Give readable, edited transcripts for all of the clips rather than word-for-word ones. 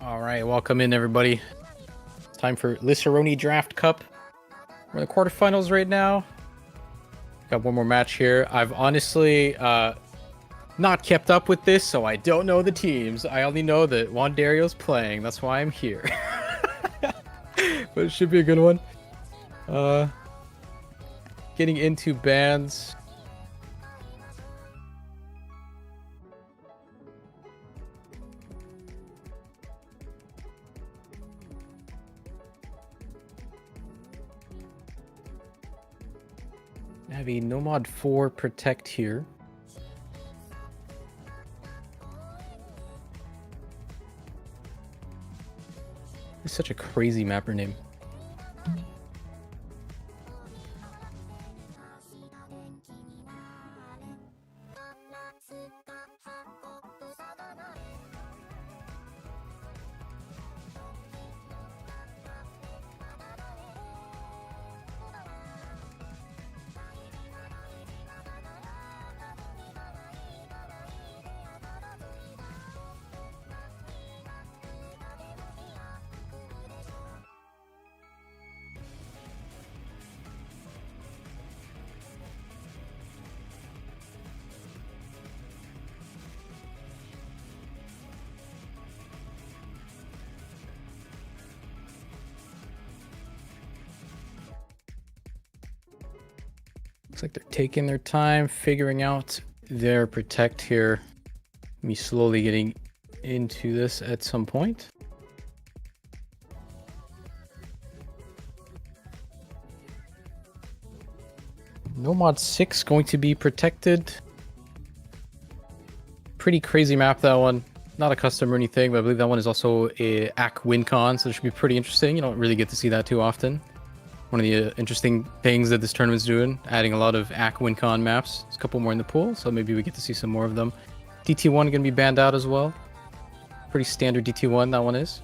All right, welcome in everybody. It's time for Lisseroni Draft Cup. We're in the quarterfinals right now. Got one more match here. I've honestly not kept up with this, so I don't know the teams. I only know that Wandario's playing. That's why I'm here. But it should be a good one. Getting into bans. I have a Nomad 4 Protect here. It's such a crazy mapper name. Looks like they're taking their time figuring out their protect here. Me slowly getting into this at some point. Nomad 6 going to be protected. Pretty crazy map, that one. Not a custom or anything, but I believe that one is also a AC WinCon, so it should be pretty interesting. You don't really get to see that too often. One of the interesting things that this tournament's doing, adding a lot of AC WinCon maps. There's a couple more in the pool, so maybe we get to see some more of them. DT1 going to be banned out as well. Pretty standard DT1, that one is.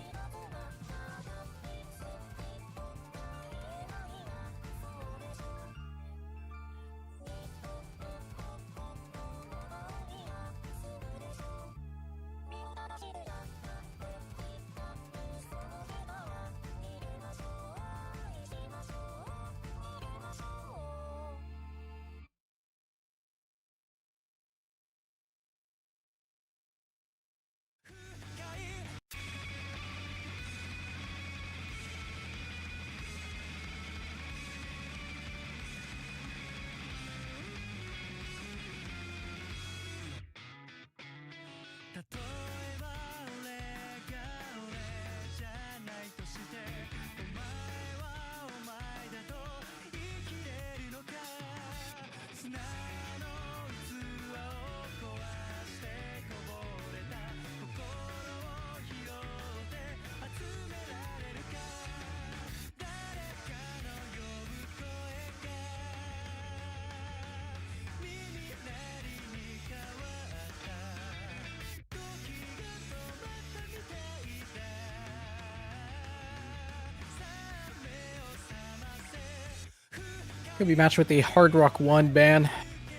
Gonna be matched with a Hard Rock 1 ban.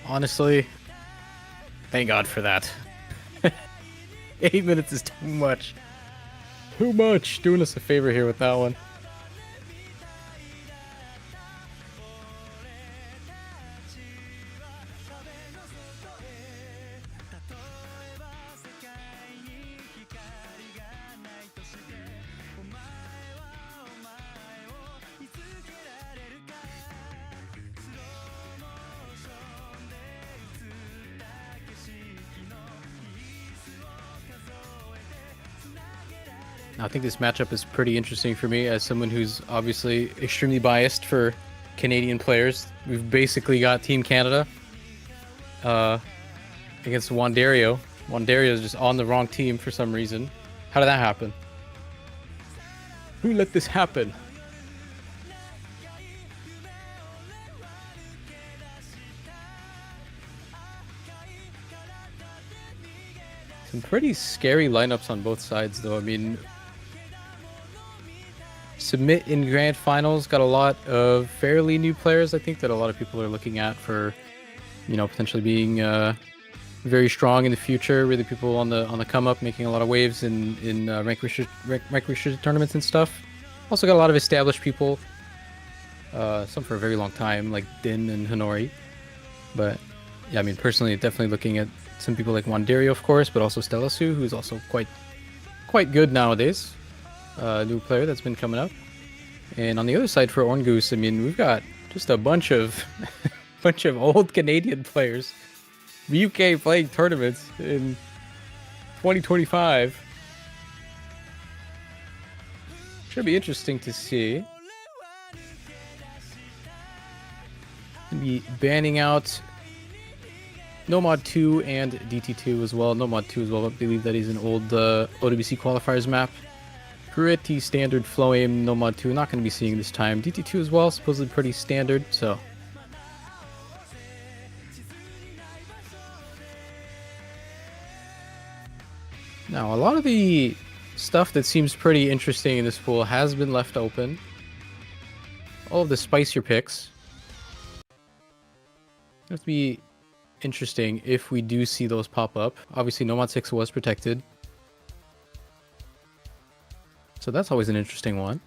Honestly, thank God for that. 8 minutes is too much. Too much. Doing us a favor here with that one. I think this matchup is pretty interesting for me as someone who's obviously extremely biased for Canadian players. We've basically got Team Canada against Wandario. Wandario is just on the wrong team for some reason. How did that happen? Who let this happen? Some pretty scary lineups on both sides, though. I mean, Submit in Grand Finals got a lot of fairly new players, I think, that a lot of people are looking at for, you know, potentially being very strong in the future. Really, people on the come up, making a lot of waves in rank restricted tournaments and stuff. Also got a lot of established people. Some for a very long time, like Din and Honori. But yeah, I mean, personally, definitely looking at some people like Wandario, of course, but also Stellasu, who's also quite good nowadays. New player that's been coming up. And on the other side for Orngoos, I mean, we've got just a bunch of bunch of old Canadian players, UK playing tournaments in 2025. Should be interesting to see. Be banning out Nomad 2 and DT2 as well. Nomad 2 as well, I believe that is an old OWC qualifiers map. Rety, standard, flow aim, Nomad 2, not going to be seeing this time. DT2 as well, supposedly pretty standard, so. Now, a lot of the stuff that seems pretty interesting in this pool has been left open. All of the spicier picks. It have to be interesting if we do see those pop up. Obviously, Nomad 6 was protected. So that's always an interesting one.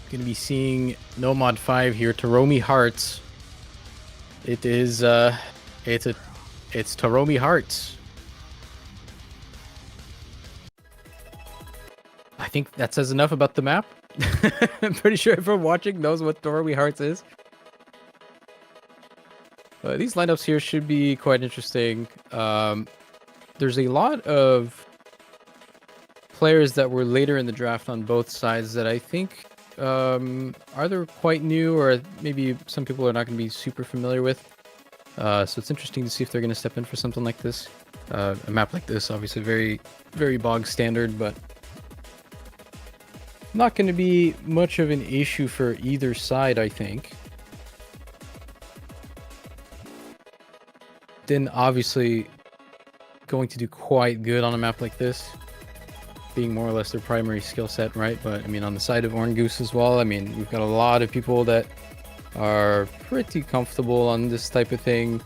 Going to be seeing Nomad 5 here, Taromi Hearts. It is, it's Taromi Hearts. I think that says enough about the map. I'm pretty sure everyone watching knows what Taromi Hearts is. These lineups here should be quite interesting. There's a lot of players that were later in the draft on both sides that I think either quite new or maybe some people are not going to be super familiar with. So it's interesting to see if they're going to step in for something like this. A map like this, obviously very, very bog standard, but not going to be much of an issue for either side, I think. Then obviously going to do quite good on a map like this, being more or less their primary skill set, right? But I mean, on the side of Orngoos as well, I mean, we've got a lot of people that are pretty comfortable on this type of thing.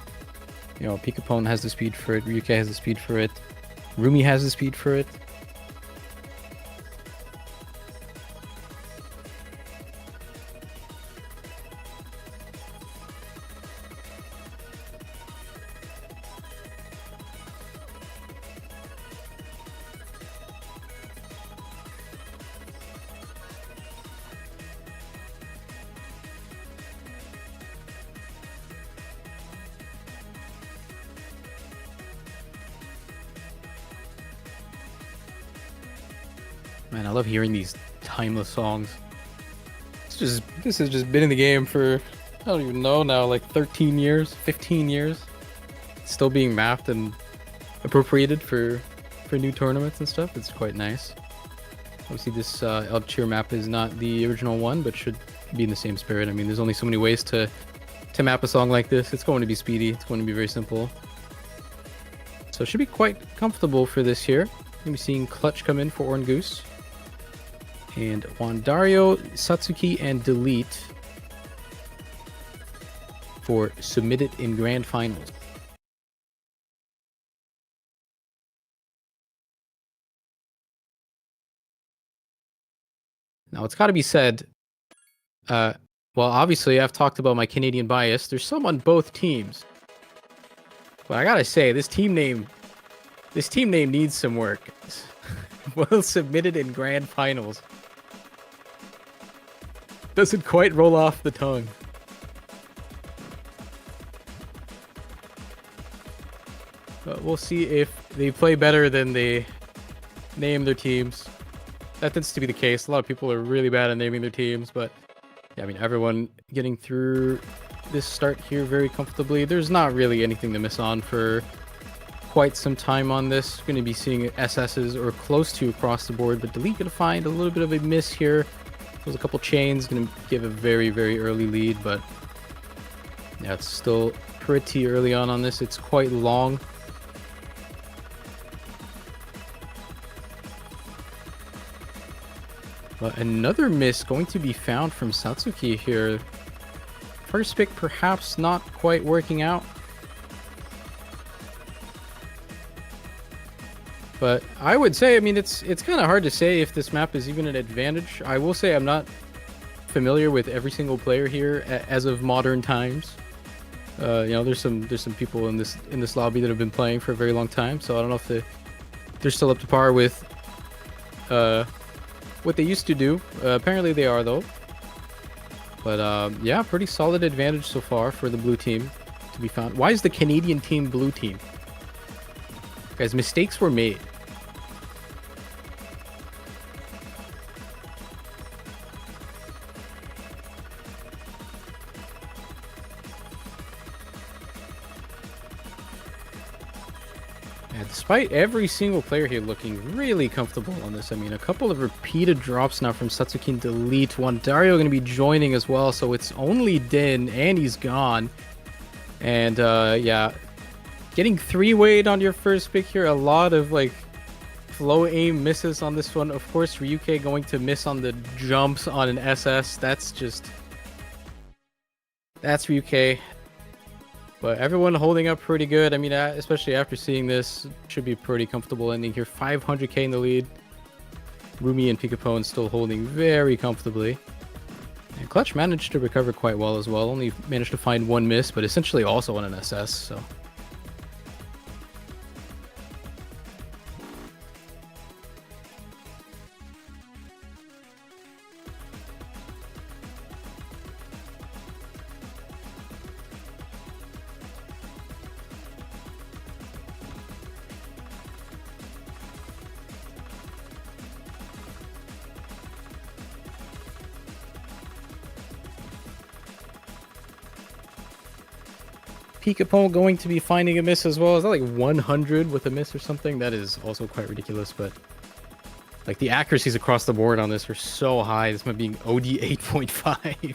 You know, Pikapone has the speed for it, Ryuke has the speed for it, Rumi has the speed for it. Man, I love hearing these timeless songs. This has just been in the game for, I don't even know now, like 13 years, 15 years. It's still being mapped and appropriated for new tournaments and stuff. It's quite nice. Obviously this Elchir map is not the original one, but should be in the same spirit. I mean, there's only so many ways to map a song like this. It's going to be speedy. It's going to be very simple. So it should be quite comfortable for this here. Going to be seeing Clutch come in for Orngoos. And Wandario, Satsuki, and Delete for submitted in Grand Finals. Now, it's got to be said, well, obviously, I've talked about my Canadian bias. There's some on both teams. But I gotta say, this team name needs some work. Well submitted in Grand Finals. Doesn't quite roll off the tongue. But we'll see if they play better than they name their teams. That tends to be the case. A lot of people are really bad at naming their teams, but yeah, I mean, everyone getting through this start here very comfortably. There's not really anything to miss on for quite some time on this. Going to be seeing SSs or close to across the board, but Delete going to find a little bit of a miss here. There's a couple chains, going to give a very, very early lead, but yeah, it's still pretty early on this. It's quite long. But another miss going to be found from Satsuki here. First pick perhaps not quite working out. But I would say, I mean, it's kind of hard to say if this map is even an advantage. I will say I'm not familiar with every single player here as of modern times. You know, there's some people in this lobby that have been playing for a very long time, so I don't know if they're still up to par with what they used to do. Apparently they are though. But yeah, pretty solid advantage so far for the blue team to be found. Why is the Canadian team blue team? Guys, mistakes were made. Yeah, despite every single player here looking really comfortable on this, I mean, a couple of repeated drops now from Satsuki and delete. One Dario going to be joining as well, so it's only Din, and he's gone. And yeah, getting 3-wayed on your first pick here, a lot of like flow aim misses on this one. Of course, Ryuke going to miss on the jumps on an SS. That's Ryuke. But everyone holding up pretty good. I mean, especially after seeing this, should be pretty comfortable ending here. 500k in the lead. Rumi and Pikapone still holding very comfortably. And Clutch managed to recover quite well as well. Only managed to find one miss, but essentially also on an SS, so... Pikapone going to be finding a miss as well. Is that like 100 with a miss or something? That is also quite ridiculous, but like the accuracies across the board on this are so high. This might be OD 8.5. I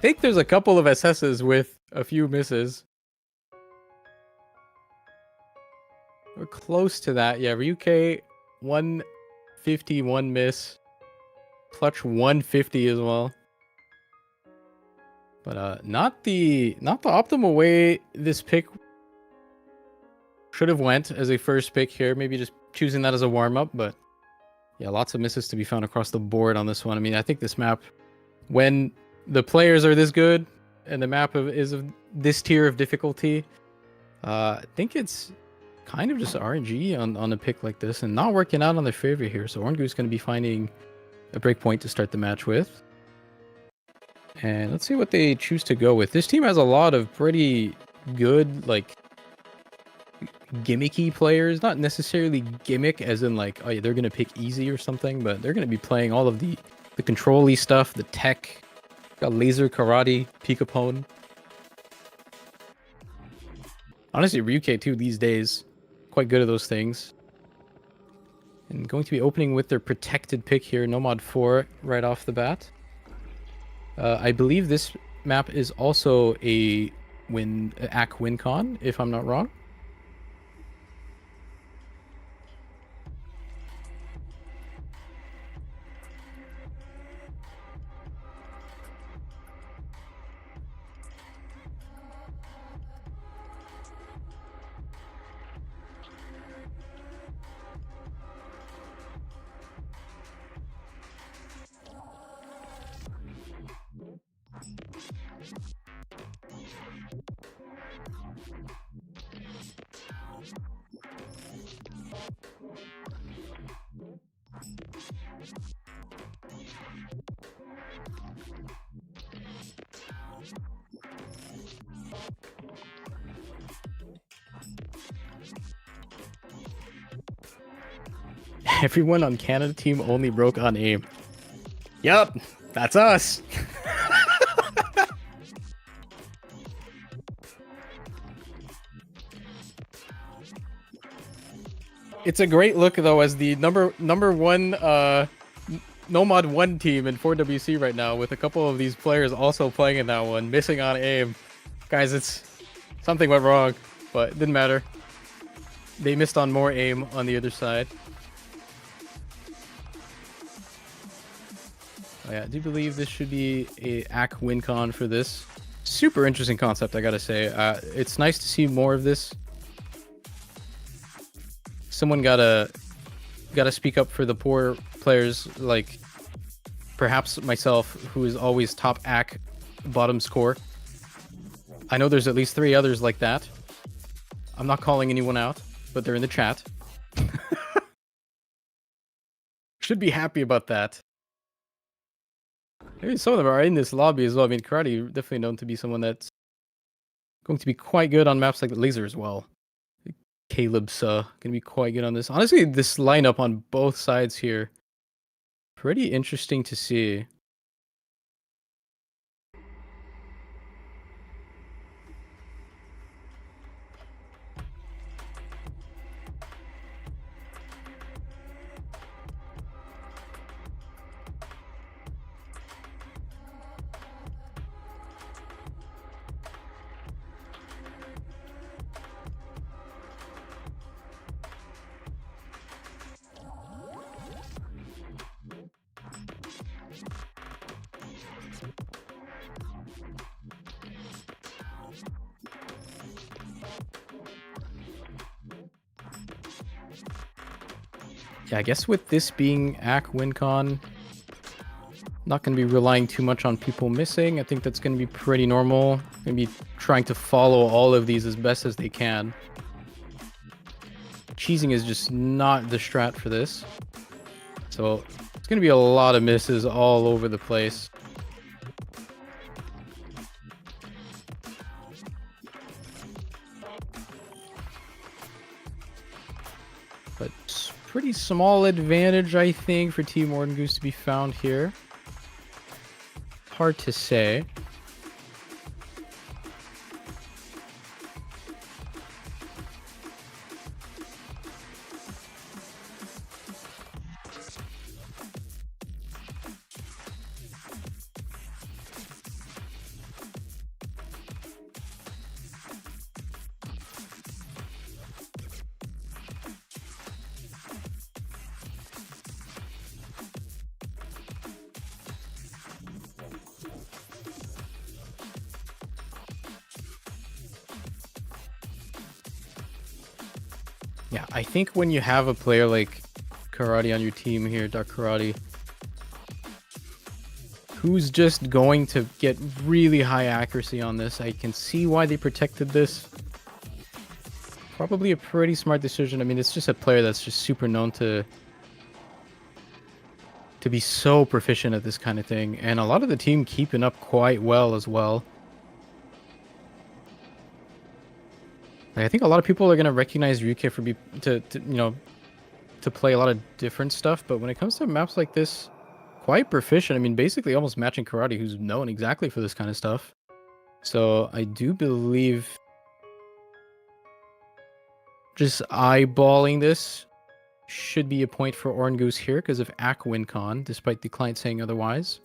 think there's a couple of SSs with a few misses. We're close to that. Yeah, Ryuke 151 miss. Clutch 150 as well. But not the optimal way this pick should have went as a first pick here. Maybe just choosing that as a warm-up, but yeah, lots of misses to be found across the board on this one. I mean, I think this map, when the players are this good and the map is of this tier of difficulty, I think it's kind of just RNG on a pick like this and not working out on their favor here. So orngoos is going to be finding a breakpoint to start the match with. And let's see what they choose to go with. This team has a lot of pretty good, like, gimmicky players. Not necessarily gimmick as in, like, oh, yeah, they're going to pick easy or something, but they're going to be playing all of the control-y stuff, the tech. Got laser, karate, Pikapone. Honestly, Ryuke, too, these days. Quite good at those things. And going to be opening with their protected pick here, Nomad 4, right off the bat. I believe this map is also a AC WinCon, if I'm not wrong. Everyone on Canada team only broke on aim. Yup, that's us. It's a great look though, as the number one Nomad 1 team in 4WC right now, with a couple of these players also playing in that one, missing on aim. Guys, it's something went wrong, but it didn't matter. They missed on more aim on the other side. Yeah, I do believe this should be a AC win con for this. Super interesting concept, I gotta say. It's nice to see more of this. Someone gotta speak up for the poor players, like perhaps myself, who is always top AC bottom score. I know there's at least 3 others like that. I'm not calling anyone out, but they're in the chat. Should be happy about that. Maybe some of them are in this lobby as well. I mean, Karate definitely known to be someone that's going to be quite good on maps like Laser as well. Caleb's gonna be quite good on this. Honestly, this lineup on both sides here, pretty interesting to see. Yeah, I guess with this being AC WinCon, not going to be relying too much on people missing. I think that's going to be pretty normal. Going to be trying to follow all of these as best as they can. Cheesing is just not the strat for this. So it's going to be a lot of misses all over the place. But pretty small advantage, I think, for Team orngoos to be found here. Hard to say. Yeah, I think when you have a player like Karate on your team here, Dark Karate, who's just going to get really high accuracy on this, I can see why they protected this. Probably a pretty smart decision. I mean, it's just a player that's just super known to be so proficient at this kind of thing, and a lot of the team keeping up quite well as well. Like, I think a lot of people are gonna recognize Ryuke for to play a lot of different stuff, but when it comes to maps like this, quite proficient. I mean, basically almost matching Karate, who's known exactly for this kind of stuff. So I do believe just eyeballing this should be a point for orngoos here because of AC WinCon, despite the client saying otherwise.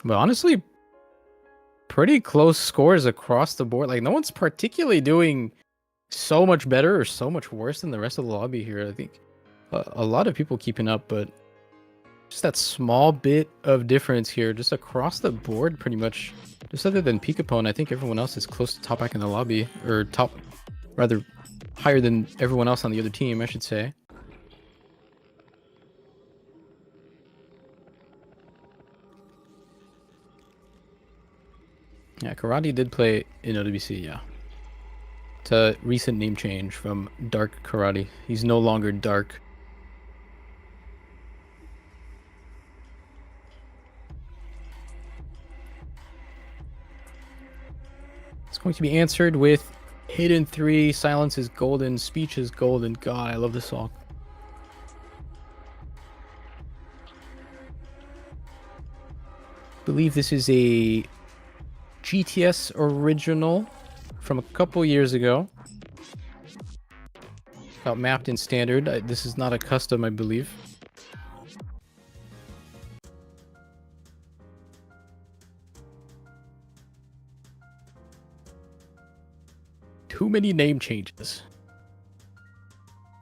But honestly, pretty close scores across the board. Like, no one's particularly doing so much better or so much worse than the rest of the lobby here. I think a lot of people keeping up, but just that small bit of difference here, just across the board, pretty much. Just other than Pikapone, I think everyone else is close to top back in the lobby, or top, rather, higher than everyone else on the other team, I should say. Yeah, Karate did play in LDC, yeah. It's a recent name change from Dark Karate. He's no longer Dark. It's going to be answered with Hidden 3, Silence is Golden, Speech is Golden. God, I love this song. I believe this is a GTS original from a couple years ago. Got mapped in standard. This is not a custom, I believe. Too many name changes.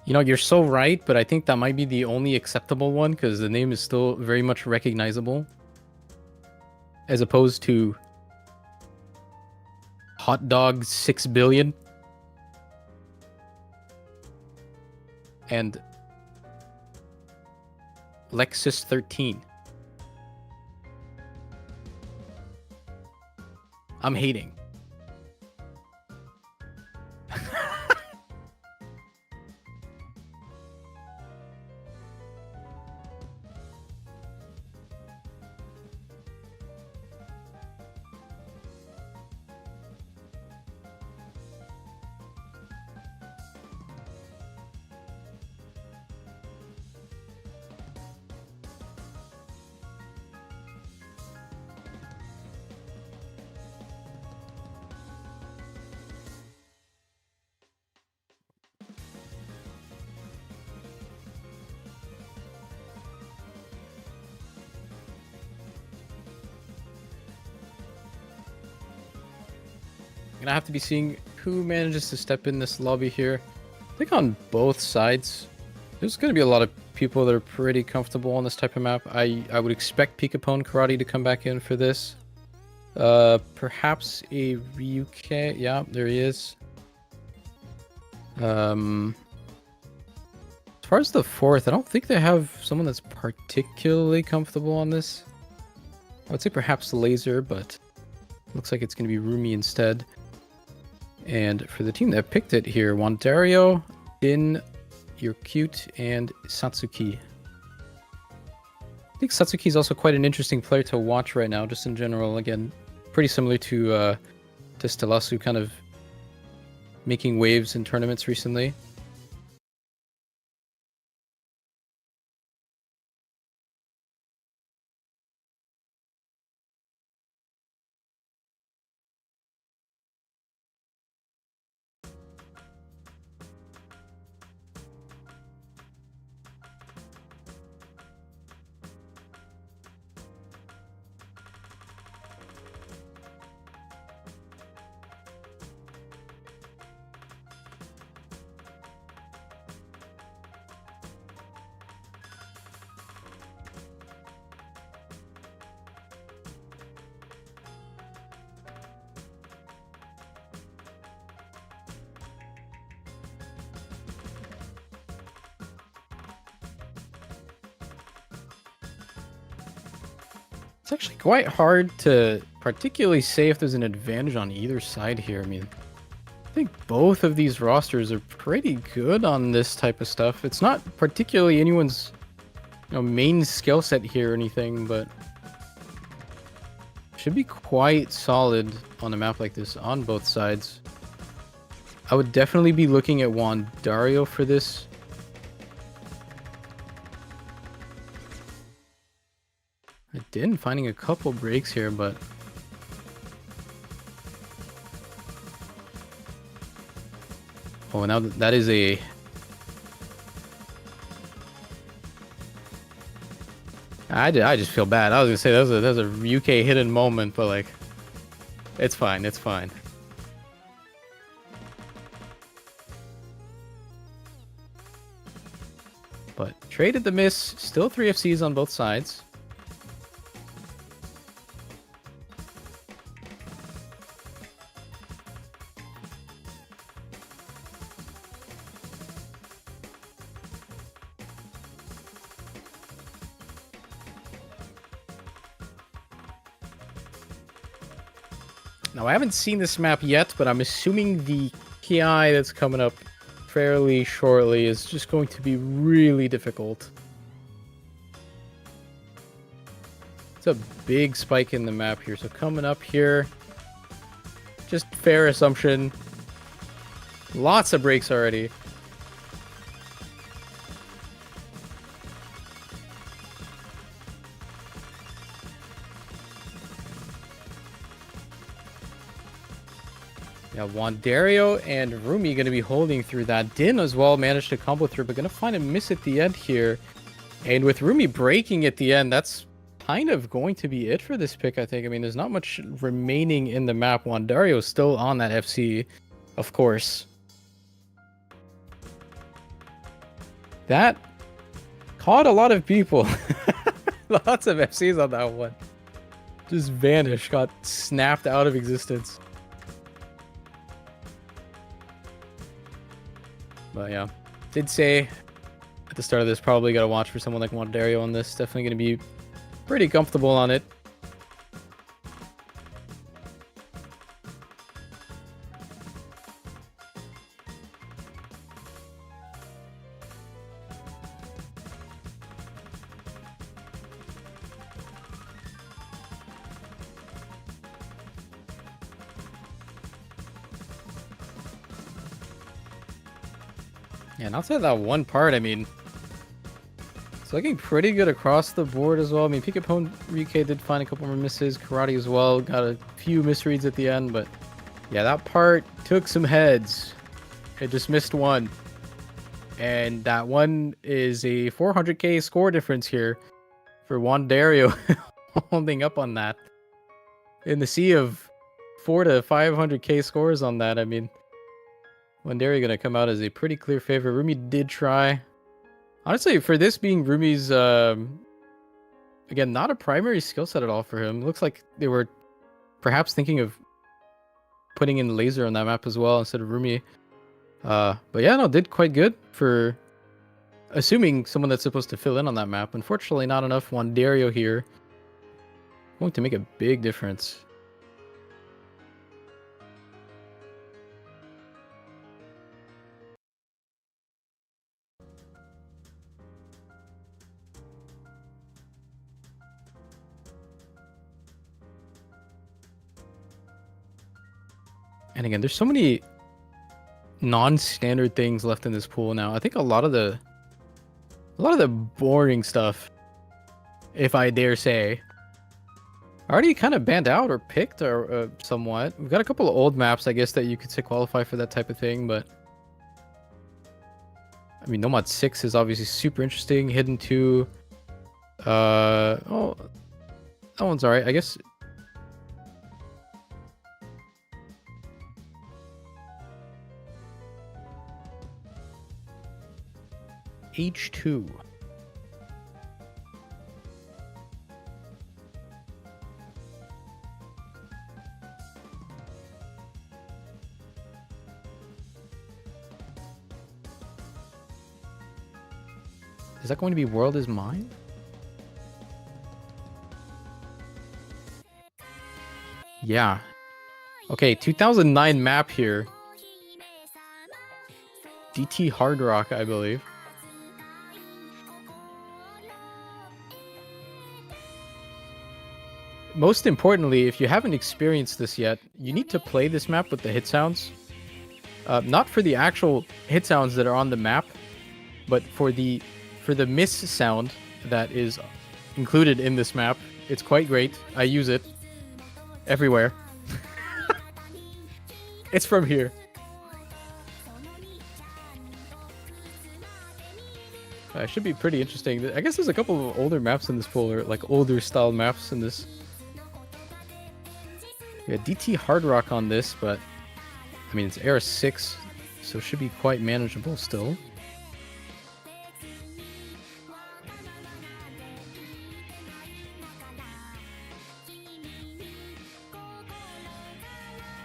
You know, you're so right, but I think that might be the only acceptable one because the name is still very much recognizable. As opposed to Hot Dog 6 billion and Lexus 13. I'm hating. Gonna have to be seeing who manages to step in this lobby here. I think on both sides, there's gonna be a lot of people that are pretty comfortable on this type of map. I would expect Pikapone Karate to come back in for this. Perhaps a Ryuke. Yeah, there he is. As far as the fourth, I don't think they have someone that's particularly comfortable on this. I would say perhaps Laser, but looks like it's going to be Rumi instead. And for the team that picked it here, Wandario, Din, You're Cute, and Satsuki. I think Satsuki is also quite an interesting player to watch right now, just in general. Again, pretty similar to Stellasu, kind of making waves in tournaments recently. It's actually quite hard to particularly say if there's an advantage on either side here. I mean, I think both of these rosters are pretty good on this type of stuff. It's not particularly anyone's, main skill set here or anything, but should be quite solid on a map like this on both sides. I would definitely be looking at Wandario for this. I did finding a couple breaks here, but oh, now that is a I just feel bad. I was gonna say that was a UK hidden moment, but like, it's fine. It's fine. But traded the miss. Still 3 FCs on both sides. Now, I haven't seen this map yet, but I'm assuming the PI that's coming up fairly shortly is just going to be really difficult. It's a big spike in the map here, so coming up here, just fair assumption. Lots of breaks already. Yeah, Wandario and Rumi going to be holding through that. Din as well managed to combo through, but going to find a miss at the end here. And with Rumi breaking at the end, that's kind of going to be it for this pick, I think. I mean, there's not much remaining in the map. Wandario is still on that FC, of course. That caught a lot of people. Lots of FCs on that one. Just vanished, got snapped out of existence. But yeah, did say at the start of this, probably got to watch for someone like Wandario on this. Definitely going to be pretty comfortable on it. Yeah, and outside that one part, I mean, it's looking pretty good across the board as well. I mean, Pikapone Rike did find a couple more misses. Karate as well, got a few misreads at the end, but yeah, that part took some heads. It just missed one. And that one is a 400k score difference here for Wandario holding up on that. In the sea of 4 to 500k scores on that, I mean, Wandario gonna come out as a pretty clear favorite. Rumi did try. Honestly, for this being Rumi's, again, not a primary skill set at all for him. Looks like they were perhaps thinking of putting in laser on that map as well instead of Rumi. But yeah, no, did quite good for assuming someone that's supposed to fill in on that map. Unfortunately, not enough. Wandario here going to make a big difference. And again, there's so many non-standard things left in this pool now. I think a lot of the boring stuff, if I dare say, already kind of banned out or picked or somewhat. We've got a couple of old maps, I guess, that you could say qualify for that type of thing, but I mean, Nomad 6 is obviously super interesting. Hidden 2, oh, that one's alright, I guess. H2. Is that going to be World is Mine? Yeah. Okay, 2009 map here. DT Hard Rock, I believe. Most importantly, if you haven't experienced this yet, you need to play this map with the hit sounds. Not for the actual hit sounds that are on the map, but for the miss sound that is included in this map. It's quite great. I use it everywhere. It's from here. It should be pretty interesting. I guess there's a couple of older maps in this pool, or like older style maps in this. Yeah, DT Hard Rock on this, but I mean, it's Era 6, so it should be quite manageable still.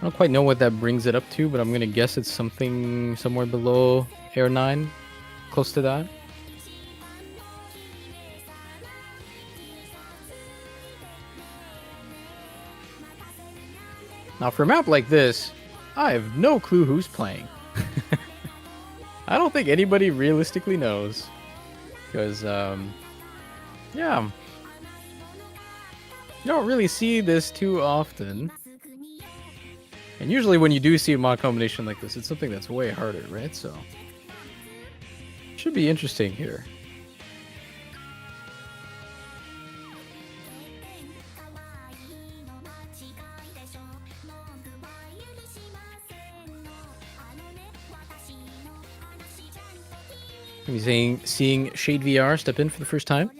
I don't quite know what that brings it up to, but I'm gonna guess it's something somewhere below Air 9, close to that. Now for a map like this, I have no clue who's playing. I don't think anybody realistically knows. Because, yeah. You don't really see this too often. And usually when you do see a mod combination like this, it's something that's way harder, right? So, should be interesting here. Seeing Shade VR step in for the first time.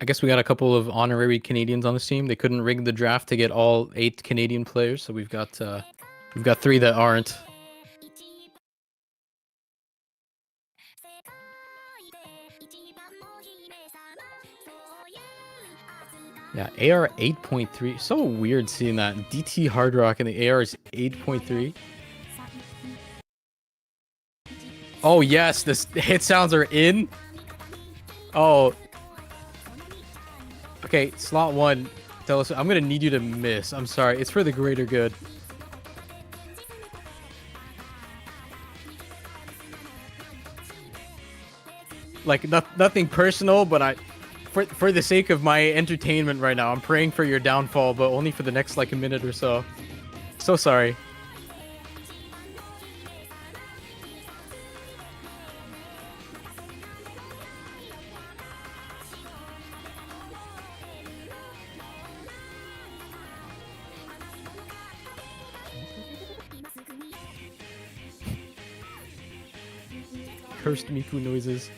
I guess we got a couple of honorary Canadians on this team. They couldn't rig the draft to get all 8 Canadian players, so we've got 3 that aren't. Yeah, AR 8.3. So weird seeing that. DT Hard Rock and the AR is 8.3. Oh yes, the hit sounds are in. Oh. Okay, slot 1. Tell us. I'm gonna need you to miss. I'm sorry. It's for the greater good. Like nothing personal, but for the sake of my entertainment right now, I'm praying for your downfall, but only for the next like a minute or so. So sorry. Cursed Miku noises.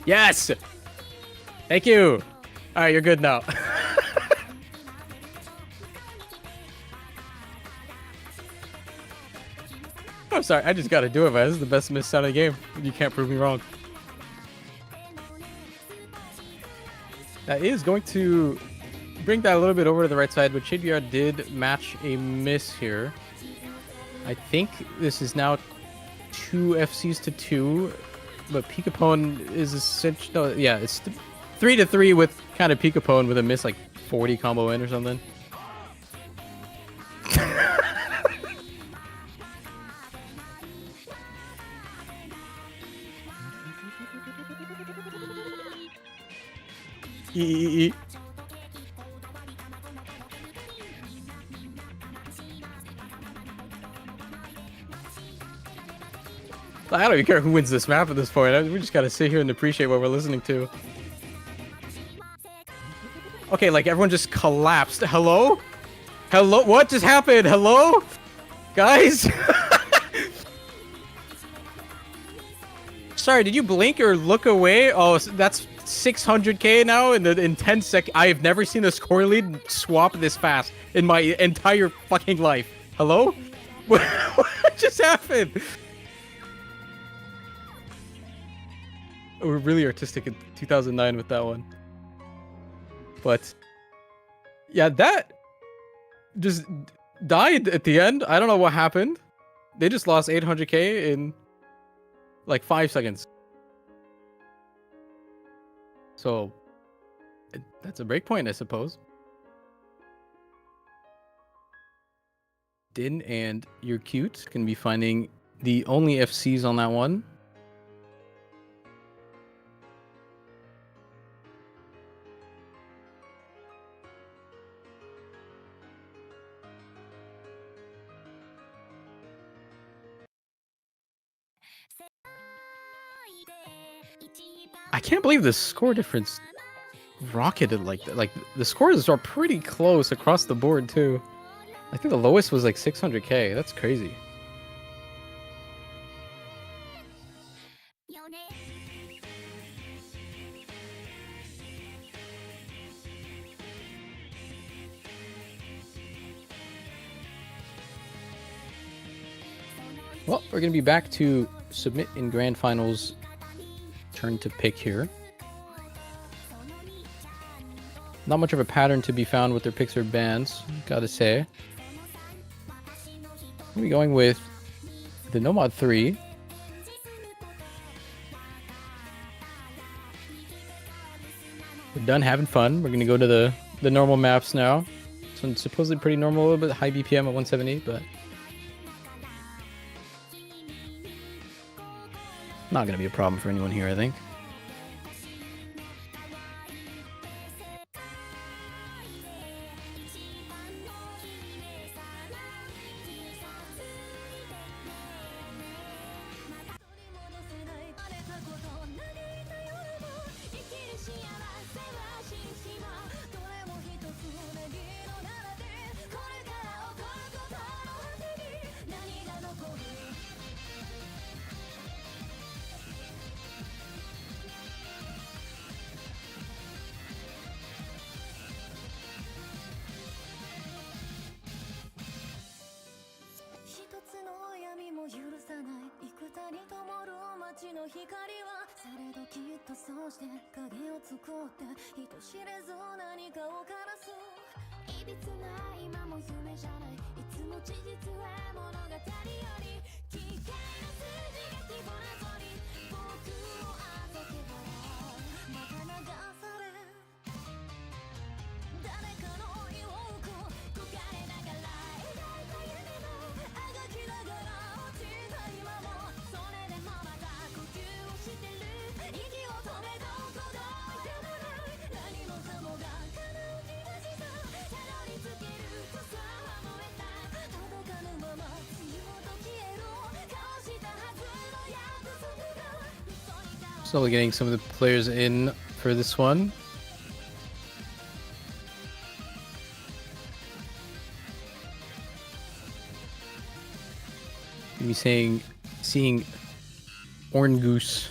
Yes! Thank you! Alright, you're good now. I'm sorry, I just gotta do it, man. This is the best miss out of the game. You can't prove me wrong. That is going to bring that a little bit over to the right side, but ShadeBR did match a miss here. I think this is now 2 FCs to 2, but Pikapone is essentially... No, yeah, it's 3 to 3 with kind of Pikapone with a miss like 40 combo in or something. I don't even care who wins this map at this point. We just gotta sit here and appreciate what we're listening to. Okay, like everyone just collapsed. Hello? Hello? What just happened? Hello? Guys? Sorry, did you blink or look away? Oh, that's 600k now in 10 seconds. I have never seen a score lead swap this fast in my entire fucking life. Hello? What just happened? We're really artistic in 2009 with that one. But yeah, that just died at the end. I don't know what happened. They just lost 800k in like 5 seconds. So that's a breakpoint, I suppose. Din and You're Cute can be finding the only FCs on that one. I can't believe the score difference rocketed like that. Like, the scores are pretty close across the board, too. I think the lowest was like 600k. That's crazy. Well, we're going to be back to submit in grand finals. Turn to pick here. Not much of a pattern to be found with their picks or bans, gotta say. We'll be going with the Nomad 3. We're done having fun. We're gonna go to the normal maps now. So it's supposedly pretty normal, a little bit high BPM at 170, but not gonna be a problem for anyone here, I think. Slowly getting some of the players in for this one. Be seeing orngoos.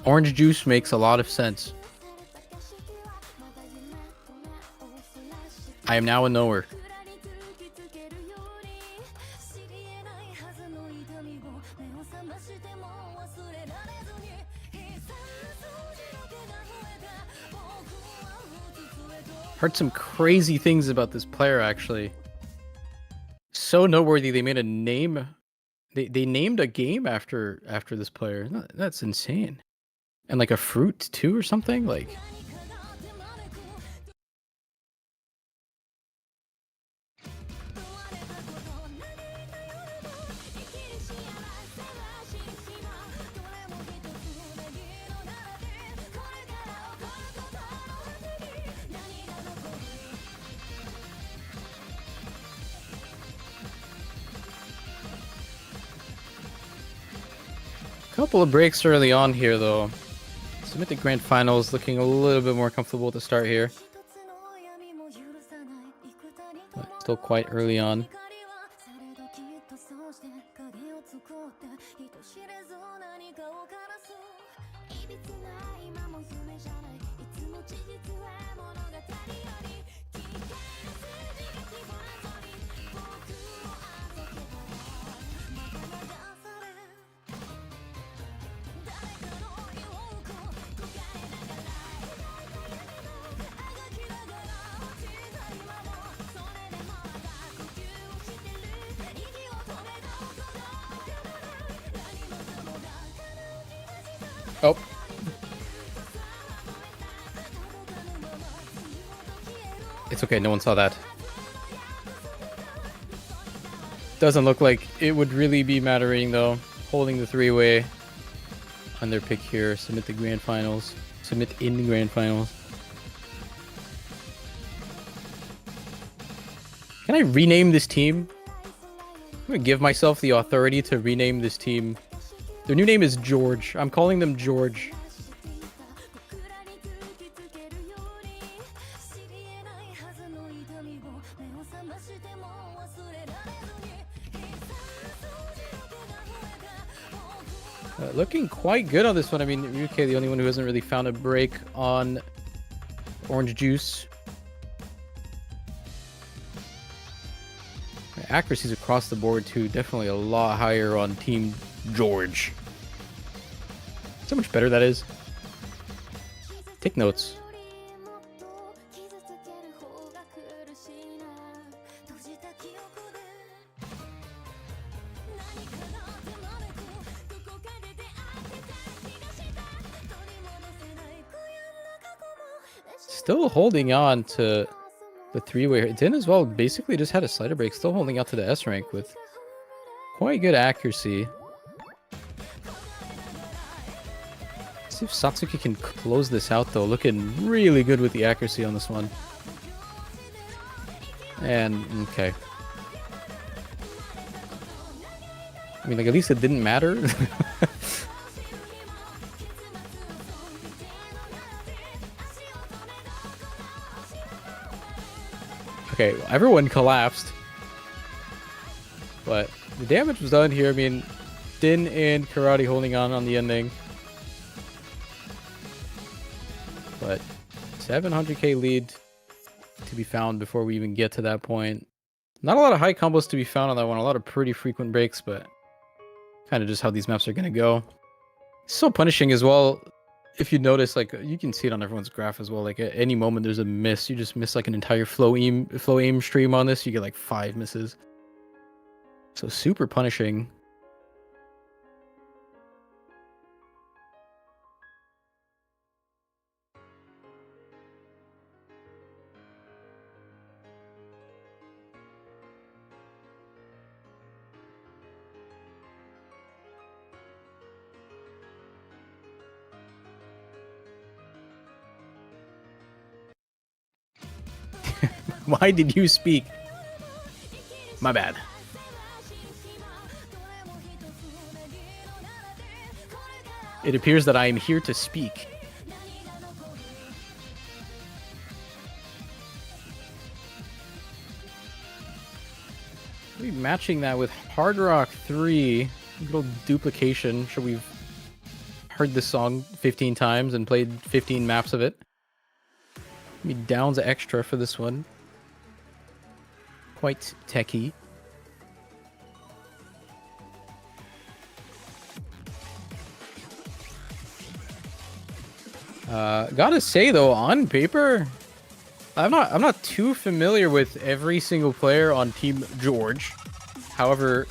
Orange juice makes a lot of sense. I am now a knower. Heard some crazy things about this player, actually. So noteworthy, they made a name. They named a game after this player. That's insane. And like a fruit too or something, like. Couple of breaks early on here, though. Submit the grand finals, looking a little bit more comfortable at the start here. But still quite early on. Oh. It's okay, no one saw that. Doesn't look like it would really be mattering, though. Holding the three-way on their pick here. Submit the grand finals. Submit in the grand finals. Can I rename this team? I'm gonna give myself the authority to rename this team. Their new name is George. I'm calling them George. Looking quite good on this one. I mean, UK, the only one who hasn't really found a break on orange juice. Accuracies across the board, too. Definitely a lot higher on Team George. So much better that is. Take notes. Still holding on to the three-way. Din as well basically just had a slider break. Still holding out to the S rank with quite good accuracy. Let's see if Satsuki can close this out, though. Looking really good with the accuracy on this one. And, okay. I mean, like, at least it didn't matter. Okay, everyone collapsed. But the damage was done here. I mean, Din and Karate holding on the ending. But 700k lead to be found before we even get to that point. Not a lot of high combos to be found on that one. A lot of pretty frequent breaks, but kind of just how these maps are going to go. So punishing as well. If you notice, like, you can see it on everyone's graph as well. Like, at any moment there's a miss, you just miss like an entire flow aim stream on this. You get like 5 misses. So super punishing. Why did you speak? My bad. It appears that I am here to speak. Maybe matching that with Hard Rock 3. A little duplication. Sure, we've heard this song 15 times and played 15 maps of it. Maybe Downs extra for this one. Quite techy. Gotta say though, on paper, I'm not too familiar with every single player on Team George. However,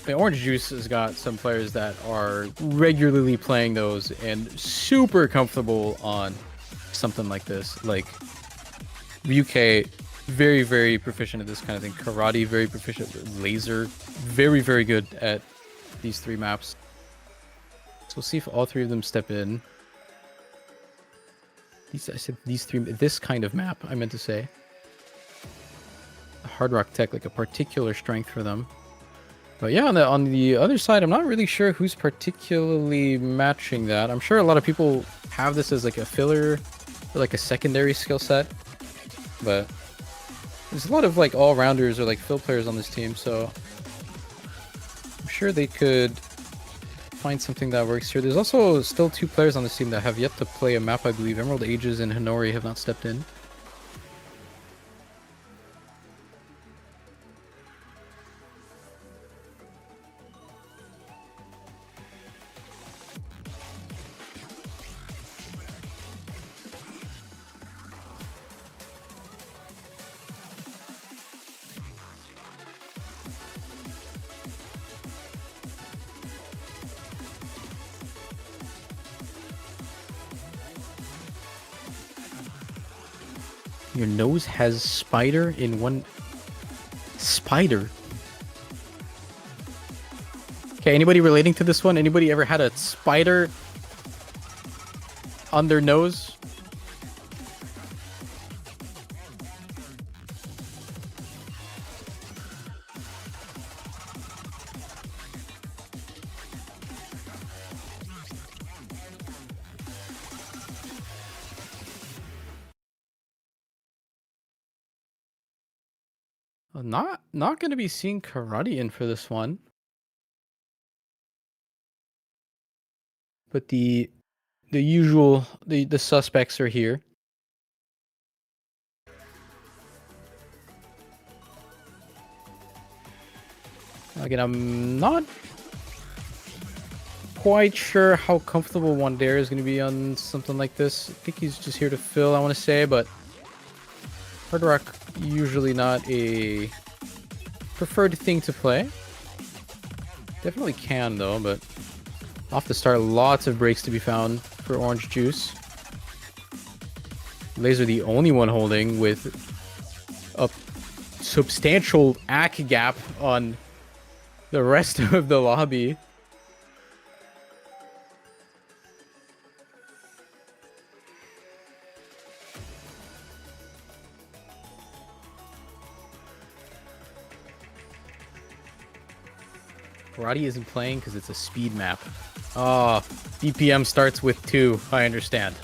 the Orange Juice has got some players that are regularly playing those and super comfortable on something like this. Like UK, very, very proficient at this kind of thing. Karate, very proficient. Laser, very, very good at these 3 maps. So we'll see if all 3 of them step in. I said these 3, this kind of map, I meant to say. Hard Rock Tech, like a particular strength for them. But yeah, on the other side, I'm not really sure who's particularly matching that. I'm sure a lot of people have this as like a filler, or like a secondary skill set. But there's a lot of like all-rounders or like fill players on this team, so I'm sure they could find something that works here. There's also still 2 players on this team that have yet to play a map, I believe. Emerald Ages and Hinori have not stepped in. Your nose has spider in one... Spider? Okay, anybody relating to this one? Anybody ever had a spider on their nose? Not going to be seeing Karate in for this one. But the usual the suspects are here. Again, I'm not quite sure how comfortable Wandera is going to be on something like this. I think he's just here to fill, I want to say, but Hard Rock usually not a preferred thing to play. Definitely can though, but off the start, lots of breaks to be found for Orange Juice. Laser the only one holding with a substantial AC gap on the rest of the lobby. Karate isn't playing because it's a speed map. Oh, BPM starts with 2. I understand.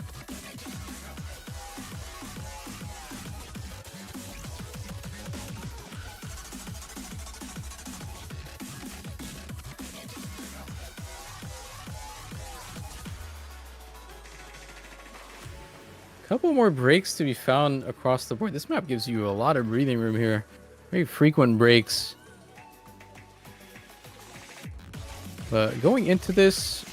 Couple more breaks to be found across the board. This map gives you a lot of breathing room here. Very frequent breaks. But going into this,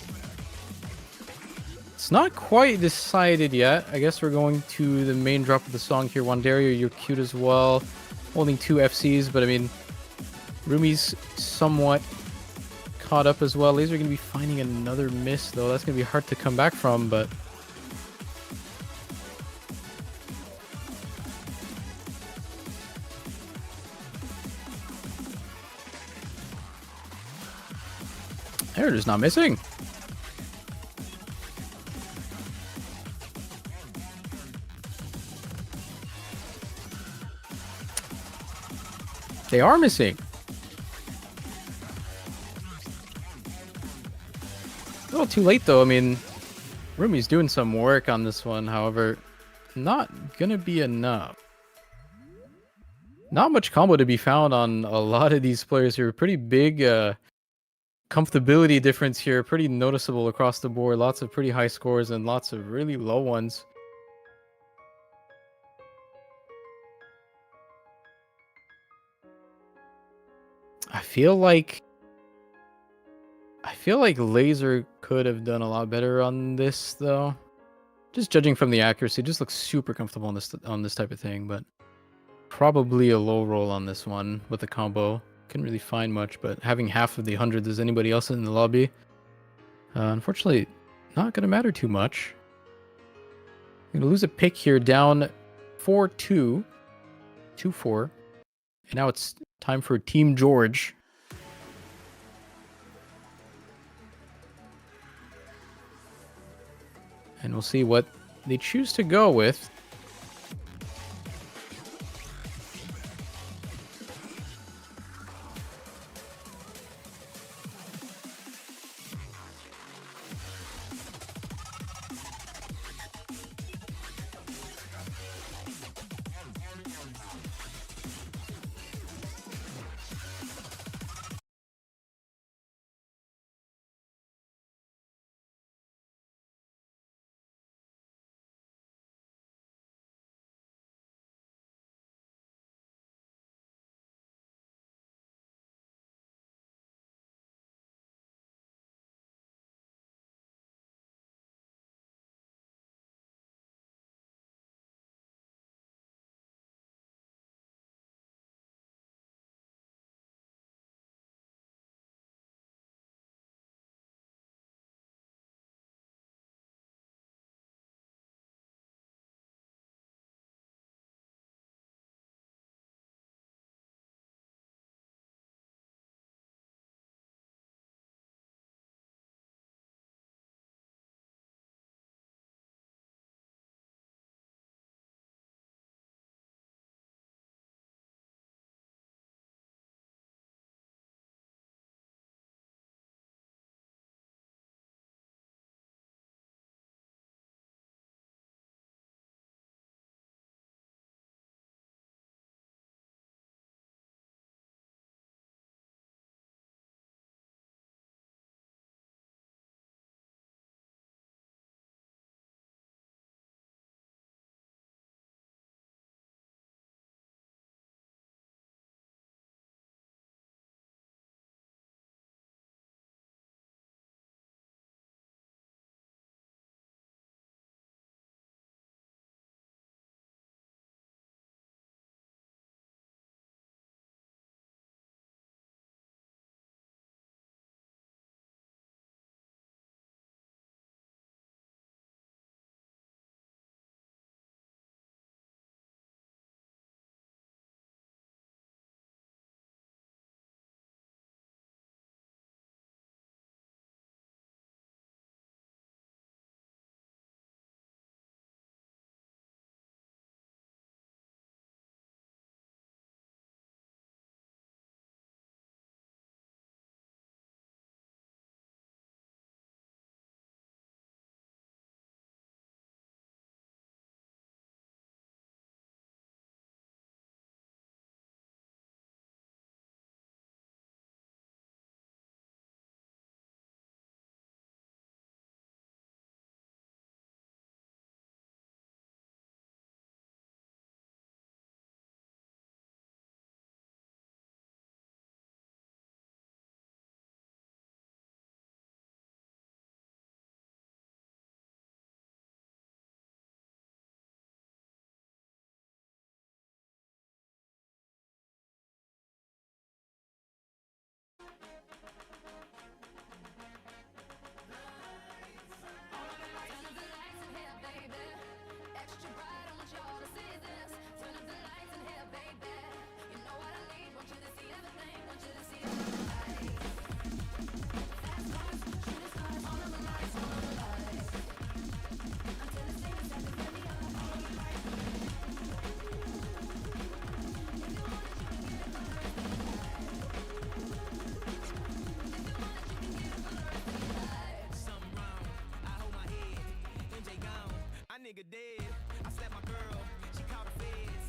it's not quite decided yet. I guess we're going to the main drop of the song here. Wandario, you're cute as well. Holding 2 FCs, but I mean, Rumi's somewhat caught up as well. Laser going to be finding another miss, though. That's going to be hard to come back from, but... They're just not missing. They are missing. A little too late, though. I mean, Rumi's doing some work on this one. However, not gonna be enough. Not much combo to be found on a lot of these players here. Pretty big comfortability difference here. Pretty noticeable across the board. Lots of pretty high scores and lots of really low ones. I feel like Laser could have done a lot better on this, though. Just judging from the accuracy, just looks super comfortable on this type of thing, but probably a low roll on this one with the combo. Couldn't really find much, but having half of the 100 as anybody else in the lobby, unfortunately, not gonna matter too much. I'm gonna lose a pick here, down 4-2, 2-4, and now it's time for Team George. And we'll see what they choose to go with.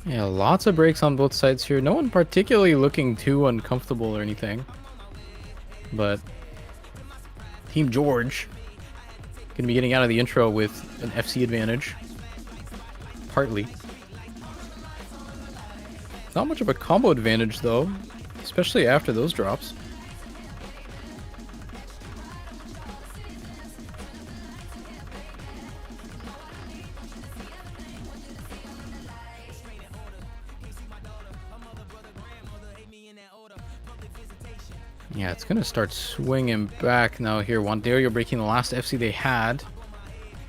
Yeah, lots of breaks on both sides here. No one particularly looking too uncomfortable or anything. But Team George gonna be getting out of the intro with an FC advantage. Partly. Not much of a combo advantage though, especially after those drops. Yeah, it's gonna start swinging back now here. Wanderio breaking the last FC they had.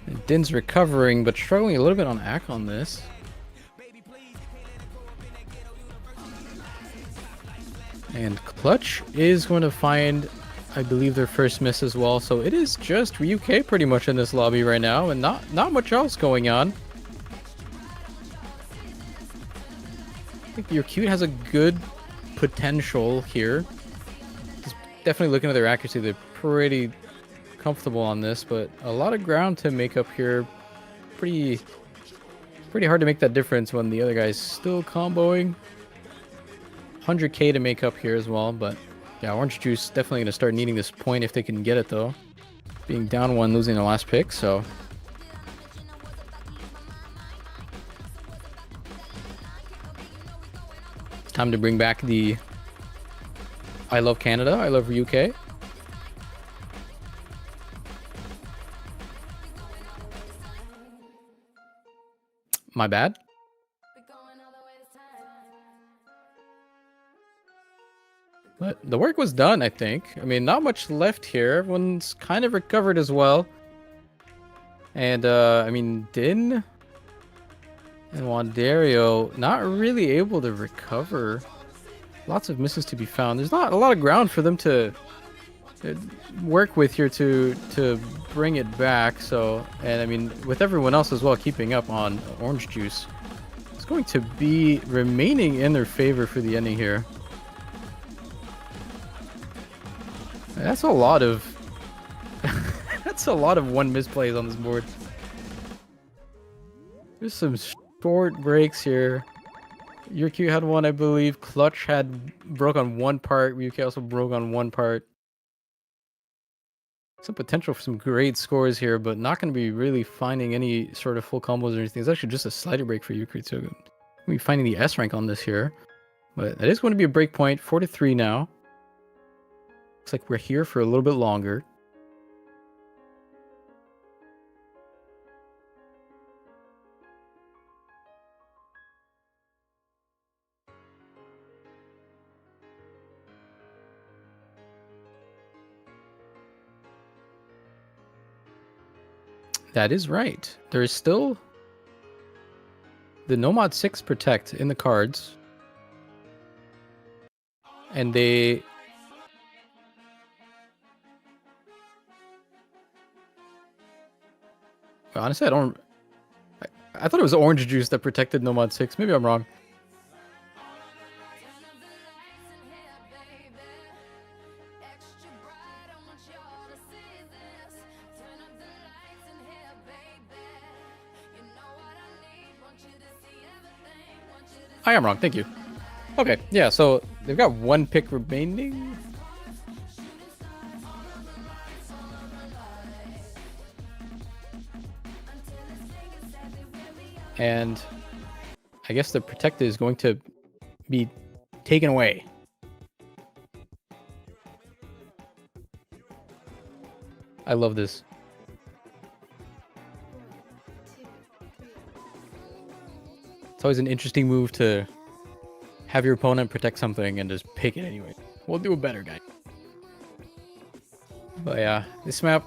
And Din's recovering, but struggling a little bit on Ack on this. And Clutch is going to find, I believe, their first miss as well. So it is just Ryuk pretty much in this lobby right now, and not much else going on. I think your Cute has a good potential here. Definitely looking at their accuracy, they're pretty comfortable on this, but a lot of ground to make up here. Pretty hard to make that difference when the other guy's still comboing. 100k to make up here as well, but yeah, Orange Juice definitely going to start needing this point if they can get it though. Being down one, losing their last pick, so... It's time to bring back the I love Canada, I love UK. My bad. But the work was done, I think. I mean, not much left here. Everyone's kind of recovered as well. And, I mean, Din and Wanderio not really able to recover. Lots of misses to be found. There's not a lot of ground for them to work with here to bring it back. So, and I mean, with everyone else as well keeping up on Orange Juice, it's going to be remaining in their favor for the ending here. That's a lot of that's a lot of one misplays on this board. There's some short breaks here. Your Q had one, I believe. Clutch had broke on one part. UK also broke on one part. Some potential for some great scores here, but not going to be really finding any sort of full combos or anything. It's actually just a slider break for Yukri too. We'll be finding the S rank on this here, but that is going to be a break point. 4-3 now. Looks like we're here for a little bit longer. That is right. There is still the Nomad 6 Protect in the cards. And they... Honestly, I thought it was Orange Juice that protected Nomad 6. Maybe I'm wrong. I am wrong. Thank you. Okay, yeah, so they've got one pick remaining. And I guess the protector is going to be taken away. I love this. It's always an interesting move to have your opponent protect something and just pick it anyway. We'll do a better guy. But yeah, this map,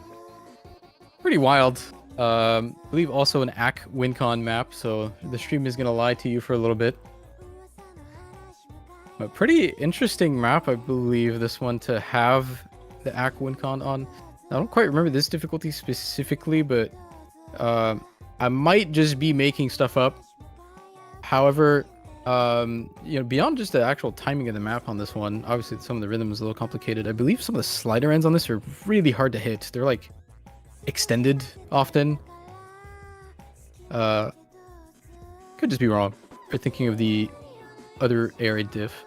pretty wild. I believe also an AC WinCon map, so the stream is going to lie to you for a little bit. But pretty interesting map, I believe, this one to have the AC WinCon on. I don't quite remember this difficulty specifically, but I might just be making stuff up. However, you know, beyond just the actual timing of the map on this one, obviously some of the rhythm is a little complicated. I believe some of the slider ends on this are really hard to hit. They're like extended often. Could just be wrong. Or thinking of the other arid diff.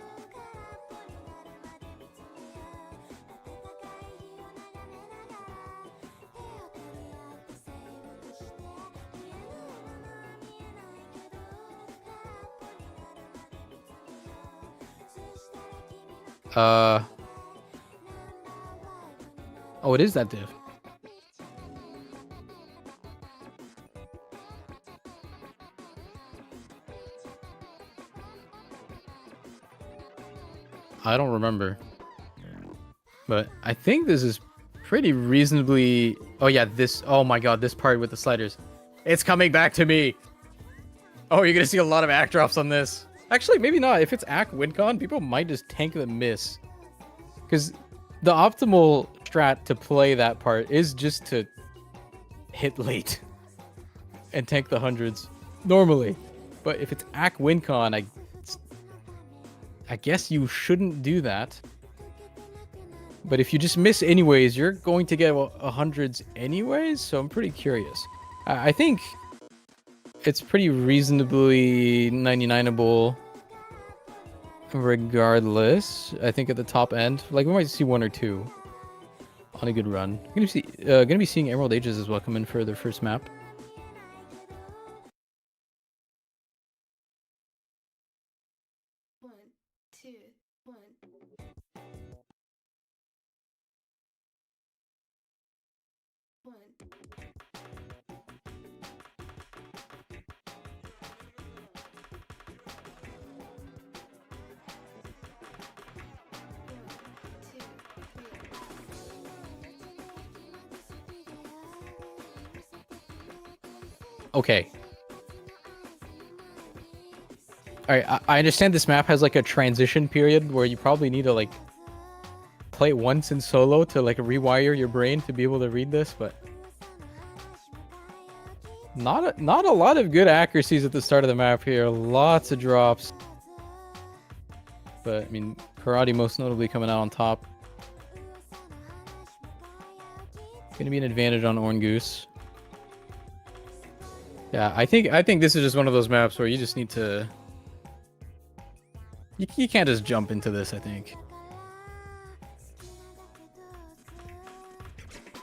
Oh, it is that diff. I don't remember. But I think this is pretty reasonably... Oh yeah, this... Oh my god, this part with the sliders. It's coming back to me! Oh, you're gonna see a lot of act drops on this. Actually, maybe not. If it's act wincon, people might just tank the miss. Because the optimal strat to play that part is just to hit late. And tank the hundreds. Normally. But if it's act wincon, I guess you shouldn't do that. But if you just miss anyways, you're going to get hundreds anyways, so I'm pretty curious. I think it's pretty reasonably 99able regardless. I think at the top end, like we might see 1 or 2 on a good run. I'm gonna be seeing Emerald Ages as well come in for their first map. Okay. Alright, I understand this map has like a transition period where you probably need to like play it once in solo to like rewire your brain to be able to read this, but not a lot of good accuracies at the start of the map here. Lots of drops. But I mean, Karate most notably coming out on top. Gonna be an advantage on orngoos. Yeah, I think this is just one of those maps where you just need to... You can't just jump into this, I think.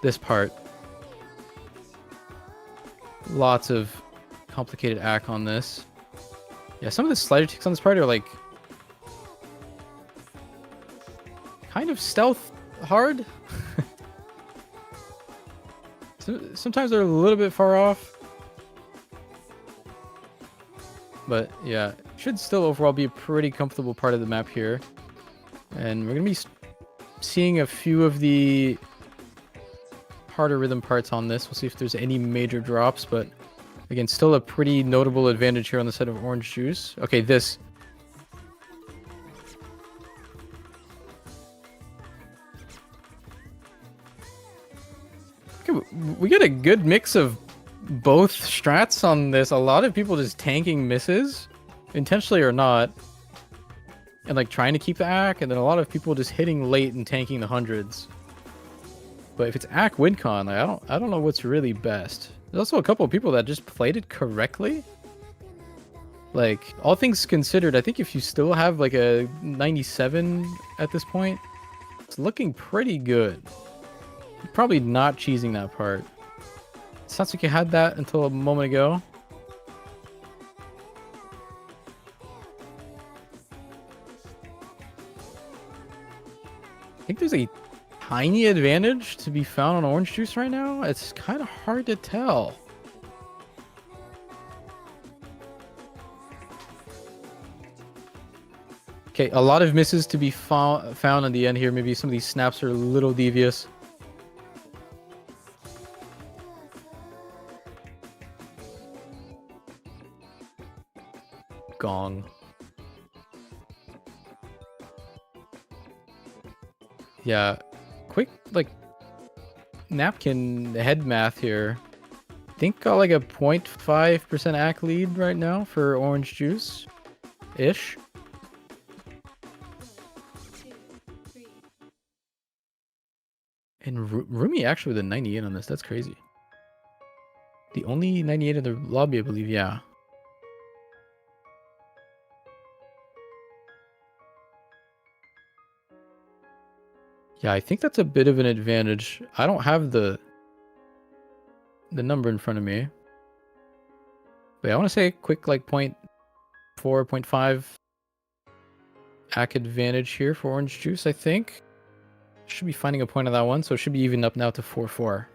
This part. Lots of complicated act on this. Yeah, some of the slider ticks on this part are like... kind of stealth hard. Sometimes they're a little bit far off. But yeah, should still overall be a pretty comfortable part of the map here. And we're going to be seeing a few of the harder rhythm parts on this. We'll see if there's any major drops, but again, still a pretty notable advantage here on the side of orange juice. Okay, this. Okay, we get a good mix of both strats on this. A lot of people just tanking misses, intentionally or not, and like trying to keep the act, and then a lot of people just hitting late and tanking the hundreds. But if it's act wincon, like, I don't know what's really best. There's also a couple of people that just played it correctly. Like, all things considered, I think if you still have like a 97 at this point, it's looking pretty good. You're probably not cheesing that part. Satsuki had that until a moment ago. I think there's a tiny advantage to be found on orange juice right now. It's kind of hard to tell. Okay, a lot of misses to be found on the end here. Maybe some of these snaps are a little devious. Gong. Yeah, quick like napkin head math here. I think got like a 0.5% act lead right now for orange juice ish. And Rumi actually with a 98 on this. That's crazy. The only 98 in the lobby, I believe. Yeah. Yeah, I think that's a bit of an advantage. I don't have the number in front of me. But yeah, I want to say a quick like 0.4, 0.5 AC advantage here for orange juice, I think. Should be finding a point on that one, so it should be even up now to 4-4.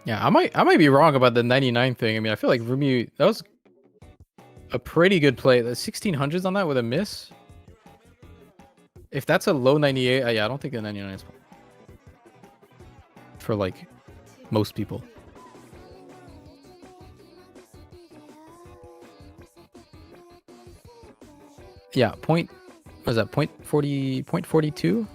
Yeah, I might be wrong about the 99 thing. I mean, I feel like Rumi, that was a pretty good play. The 1600s on that with a miss. If that's a low 98, yeah, I don't think the 99 is for like most people. Yeah, what was that, 0.42?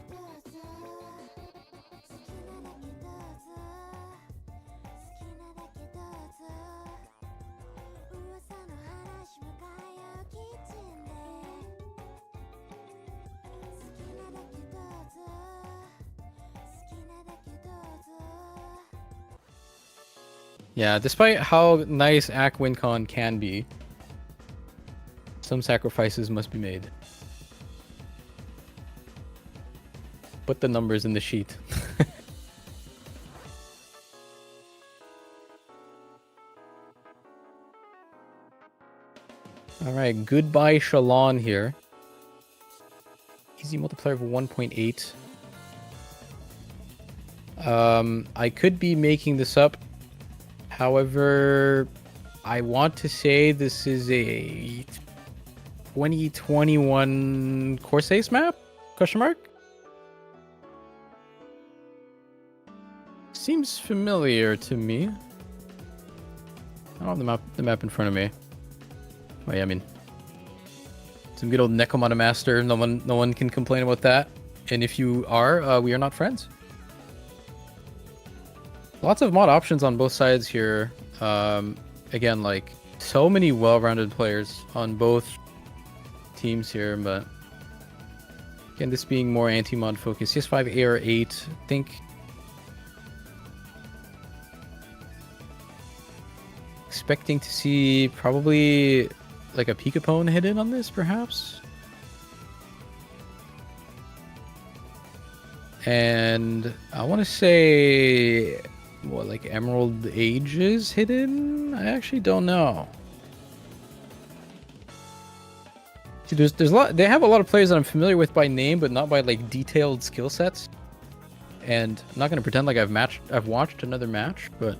Yeah, despite how nice AC WinCon can be, some sacrifices must be made. Put the numbers in the sheet. Alright, goodbye Shalon here. Easy multiplier of 1.8. I could be making this up. However, I want to say this is a 2021 Course Ace map? Question mark? Seems familiar to me. I don't have the map in front of me. Oh yeah, I mean, some good old Necomata Master. No one can complain about that. And if you are, we are not friends. Lots of mod options on both sides here. Again, like so many well-rounded players on both teams here, but again, this being more anti-mod focused. CS5 AR8, I think. Expecting to see probably like a Pikapone hidden on this, perhaps. And I want to say, what, like Emerald Ages hidden? I actually don't know. See, there's a lot. They have a lot of players that I'm familiar with by name, but not by like detailed skill sets. And I'm not gonna pretend like I've watched another match, but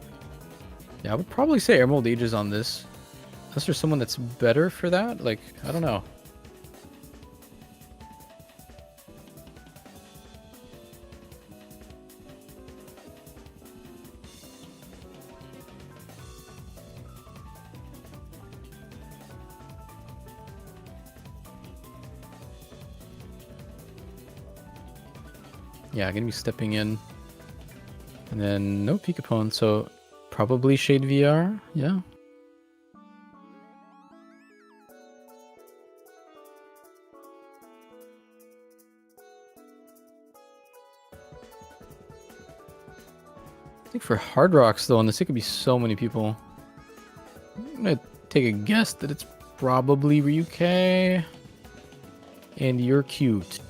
yeah, I would probably say Emerald Ages on this. Unless there's someone that's better for that, like I don't know. Yeah, gonna be stepping in. And then no Pikapone, so probably Shade VR, yeah. I think for Hard Rocks though, on this it could be so many people. I'm gonna take a guess that it's probably Ryukai. And you're cute.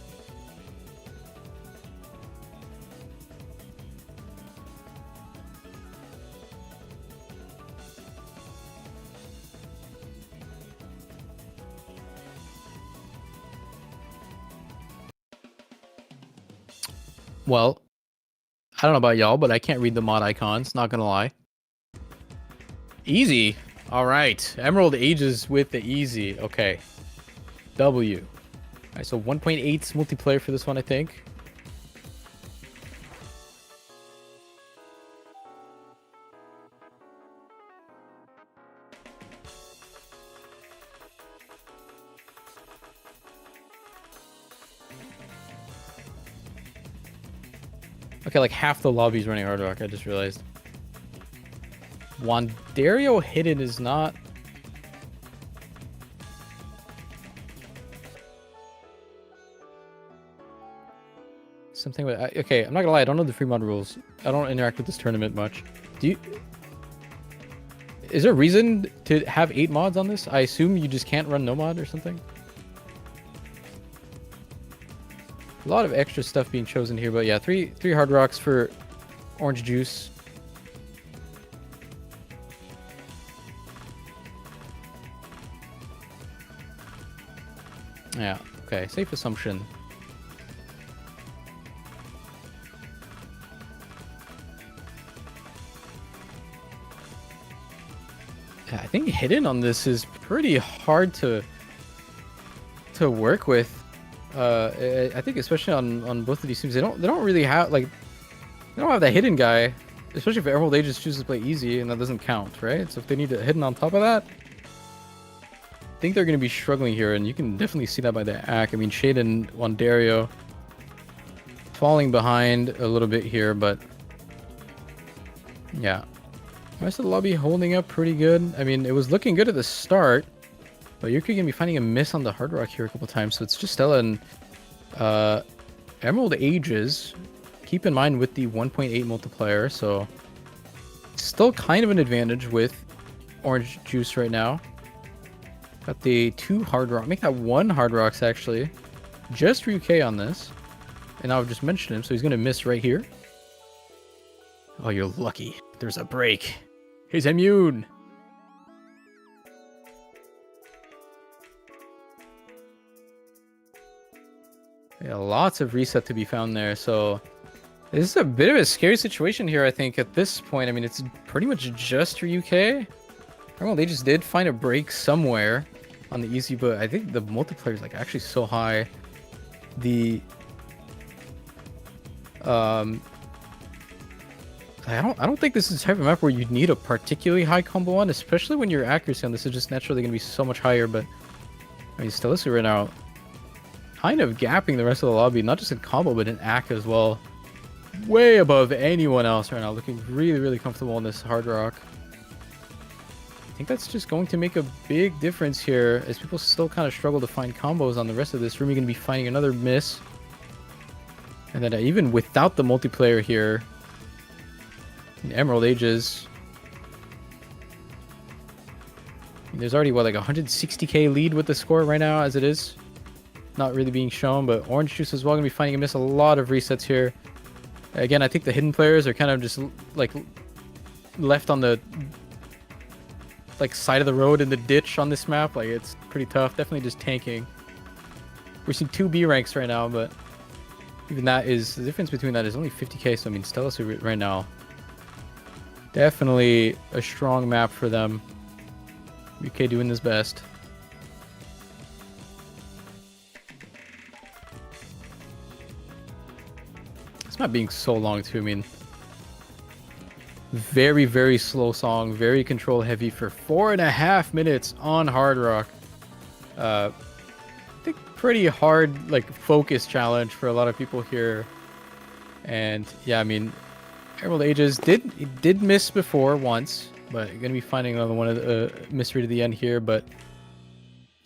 Well, I don't know about y'all, but I can't read the mod icons, not gonna lie. Easy. All right. Emerald Ages with the easy. Okay. W. All right, so 1.8 multiplayer for this one, I think. Okay, like half the lobby's running Hard Rock, I just realized. Wandario hidden is not... Something with... Okay, I'm not gonna lie, I don't know the free mod rules. I don't interact with this tournament much. Do you... Is there a reason to have 8 mods on this? I assume you just can't run no mod or something. A lot of extra stuff being chosen here, but yeah, three hard rocks for orange juice. Yeah, okay, safe assumption. Yeah, I think hidden on this is pretty hard to work with. I think especially on both of these teams, they don't really have like they don't have that hidden guy, especially if Emerald Aegis chooses to play easy and that doesn't count, right? So if they need a hidden on top of that, I think they're going to be struggling here, and you can definitely see that by the ACK. I mean, Shade and Wandario falling behind a little bit here, but yeah. The rest of the lobby holding up pretty good. I mean, it was looking good at the start, but you're going to be finding a miss on the hard rock here a couple times. So it's just Stella and Emerald Aegis. Keep in mind with the 1.8 multiplier, so still kind of an advantage with Orange Juice right now. Got the 2 hard rock. Make that 1 hard rocks actually. Just UK on this. And I've just mentioned him, so he's going to miss right here. Oh, you're lucky. There's a break. He's immune. Yeah, lots of reset to be found there. So this is a bit of a scary situation here, I think, at this point. I mean, it's pretty much just for UK. Well, they just did find a break somewhere on the easy, but I think the multiplayer is like actually so high. The I don't think this is the type of map where you need a particularly high combo on, especially when your accuracy on this is just naturally going to be so much higher. But I mean, Stellissu right now kind of gapping the rest of the lobby, not just in combo, but in ACK as well. Way above anyone else right now, looking really, really comfortable on this hard rock. I think that's just going to make a big difference here, as people still kind of struggle to find combos on the rest of this room. You're going to be finding another miss. And then even without the multiplayer here, Emerald Aegis, there's already what, like 160k lead with the score right now as it is. Not really being shown, but Orange Juice as well going to be finding a miss. A lot of resets here. Again, I think the hidden players are kind of just like left on the like side of the road in the ditch on this map. Like, it's pretty tough. Definitely just tanking. We're seeing 2 B ranks right now, but even that is, the difference between that is only 50k. So I mean, Stellissu right now, definitely a strong map for them. UK doing his best. This map being so long too. I mean, very, very slow song, very control heavy for 4.5 minutes on hard rock. I think pretty hard like focus challenge for a lot of people here. And yeah, I mean, Emerald Aegis did miss before once, but you're gonna be finding another one of the mystery to the end here. But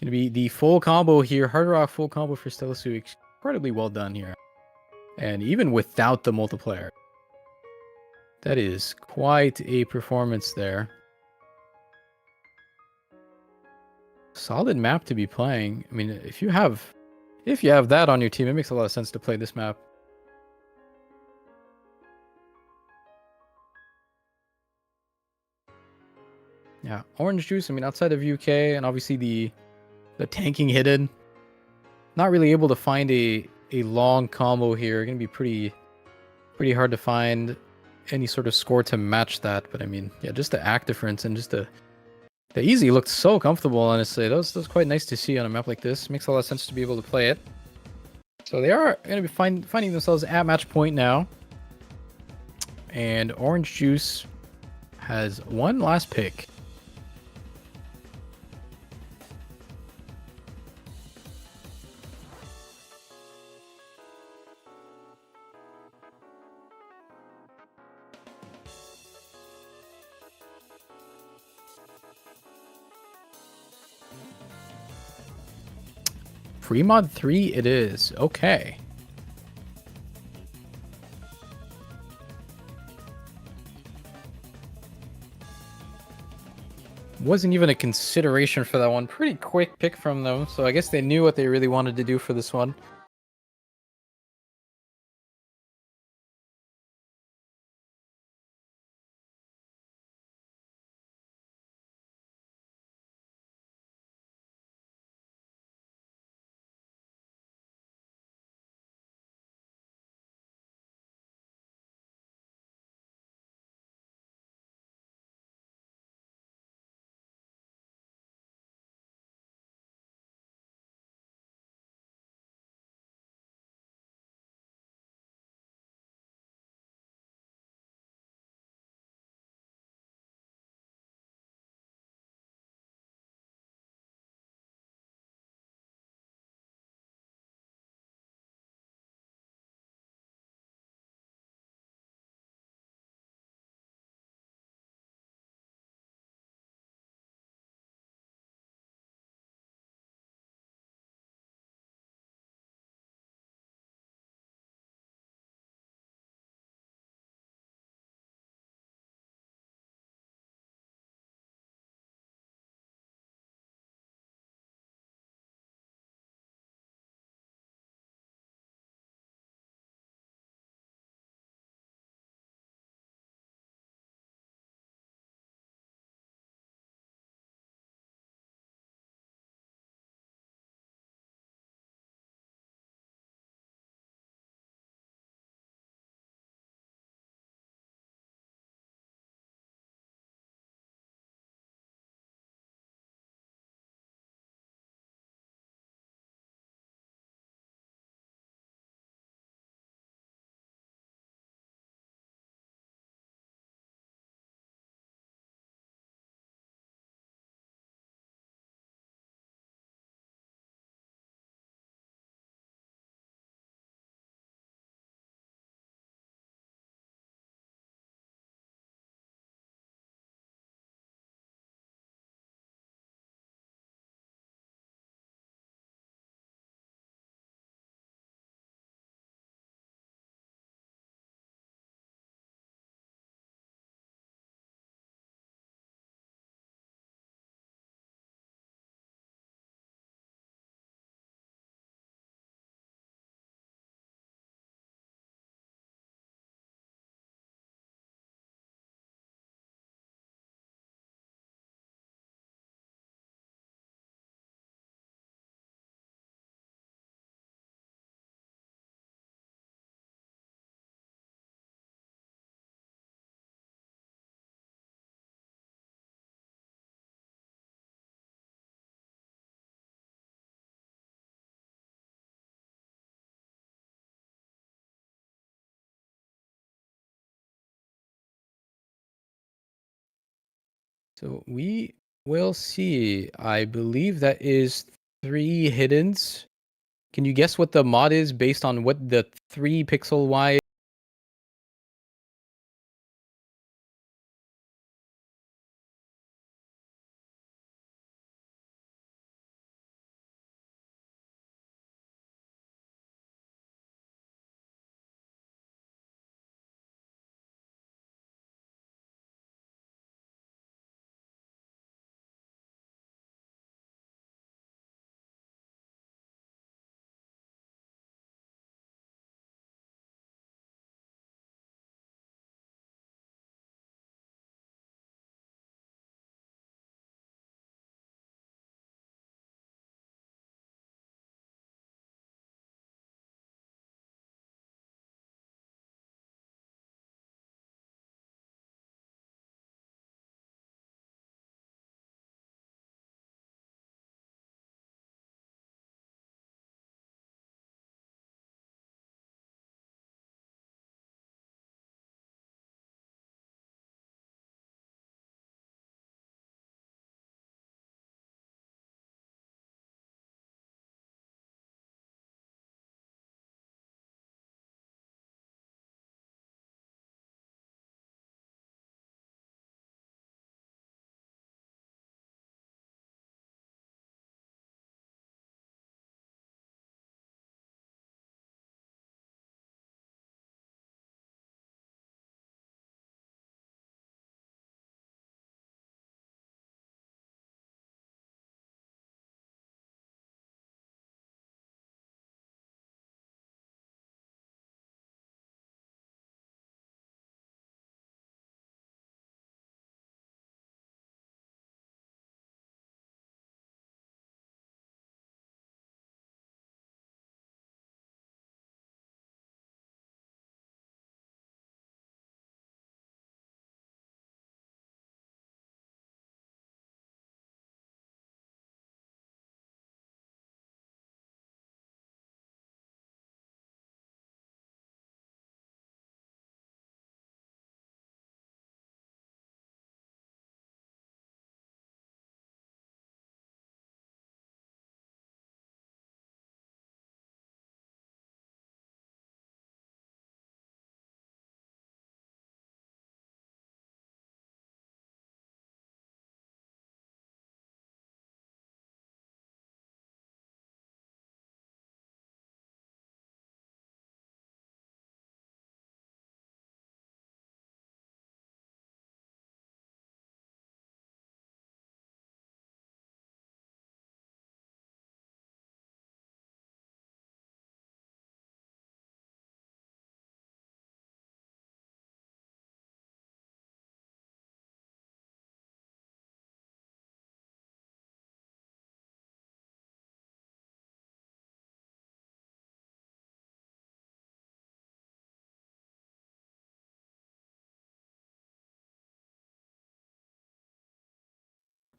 gonna be the full combo here, hard rock full combo for Stellissu. Incredibly well done here, and even without the multiplayer, that is quite a performance there. Solid map to be playing. I mean, if you have that on your team, it makes a lot of sense to play this map. Yeah, Orange Juice, I mean, outside of UK and obviously the tanking hidden, not really able to find a long combo here. Gonna be pretty hard to find any sort of score to match that. But I mean, yeah, just the ACK difference and just the easy looked so comfortable, honestly. That was quite nice to see on a map like this. Makes a lot of sense to be able to play it. So they are gonna be finding themselves at match point now. And Orange Juice has one last pick. Free mod 3 it is. Okay. wasn't even a consideration for that one. Pretty quick pick from them, so I guess they knew what they really wanted to do for this one. So we will see. I believe that is 3 hiddens. Can you guess what the mod is based on what the 3 pixel Y?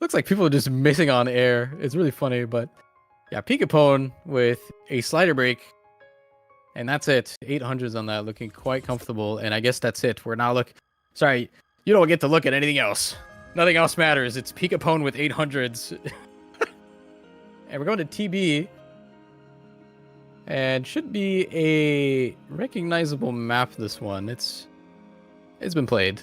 Looks like people are just missing on air. It's really funny, but yeah, Picapone with a slider break. And that's it. 800s on that, looking quite comfortable. And I guess that's it. We're now sorry, you don't get to look at anything else. Nothing else matters. It's Picapone with 800s. And we're going to TB. And should be a recognizable map, this one. It's been played.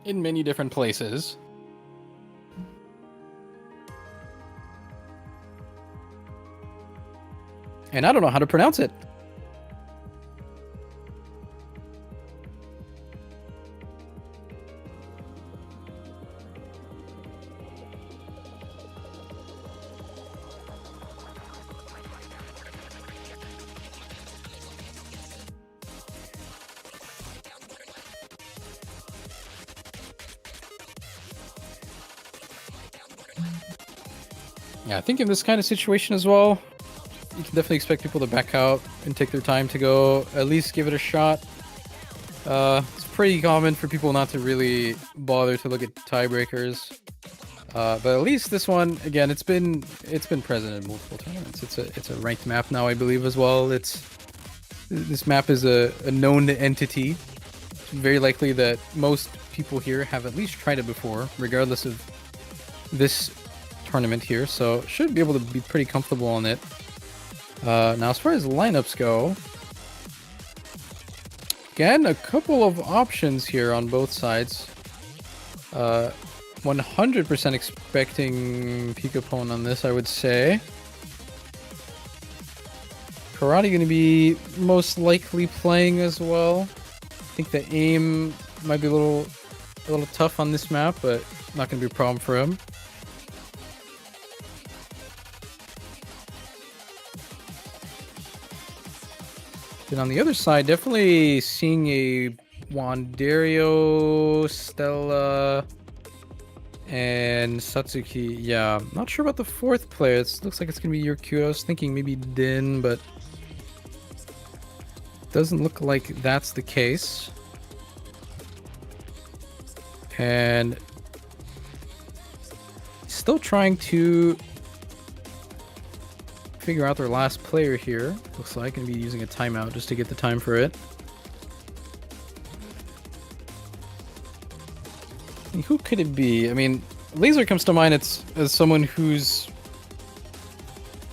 In many different places. And I don't know how to pronounce it. Yeah, I think in this kind of situation as well, you can definitely expect people to back out and take their time to go at least give it a shot. It's pretty common for people not to really bother to look at tiebreakers. But at least this one, again, it's been present in multiple tournaments. It's a ranked map now, I believe, as well. This map is a known entity. It's very likely that most people here have at least tried it before, regardless of this tournament here. So should be able to be pretty comfortable on it. Now, as far as lineups go, again, a couple of options here on both sides. 100% expecting Picapone on this, I would say. Karate going to be most likely playing as well. I think the aim might be a little tough on this map, but not going to be a problem for him. Then on the other side, definitely seeing a Wandario, Stella, and Satsuki. Yeah, not sure about the fourth player. It looks like it's going to be Yurku. I was thinking maybe Din, but doesn't look like that's the case. And still trying to figure out their last player here. Looks like going to be using a timeout just to get the time for it. And who could it be? I mean, Laser comes to mind as someone who's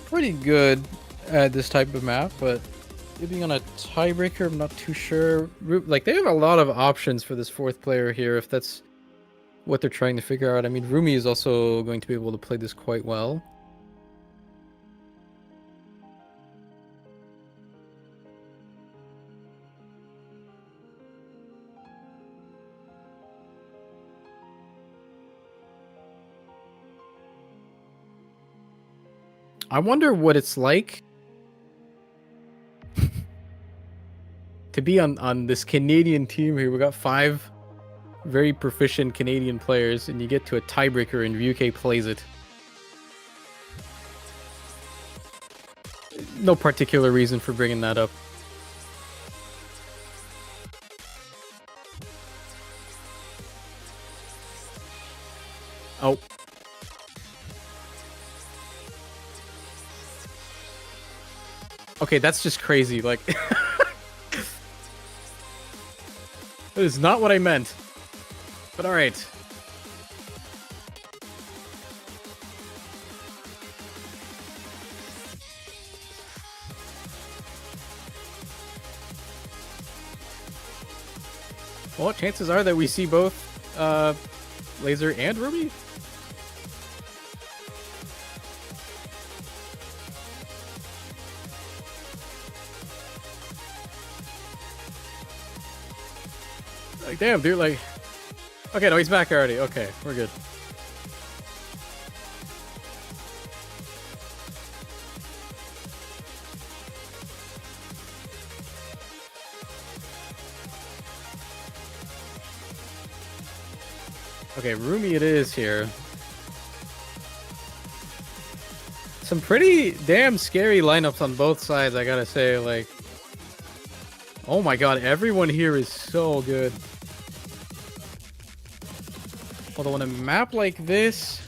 pretty good at this type of map, but it being on a tiebreaker, I'm not too sure. Like, they have a lot of options for this fourth player here, if that's what they're trying to figure out. I mean, Rumi is also going to be able to play this quite well. I wonder what it's like to be on this Canadian team here. We got 5 very proficient Canadian players, and you get to a tiebreaker and UK plays it. No particular reason for bringing that up. Oh. Okay, that's just crazy. Like, that is not what I meant. But all right. Well, chances are that we see both Laser and Ruby. Like, damn, dude, like... Okay, no, he's back already. Okay, we're good. Okay, Rumi it is here. Some pretty damn scary lineups on both sides, I gotta say. Like, oh my god, everyone here is so good. Although on a map like this,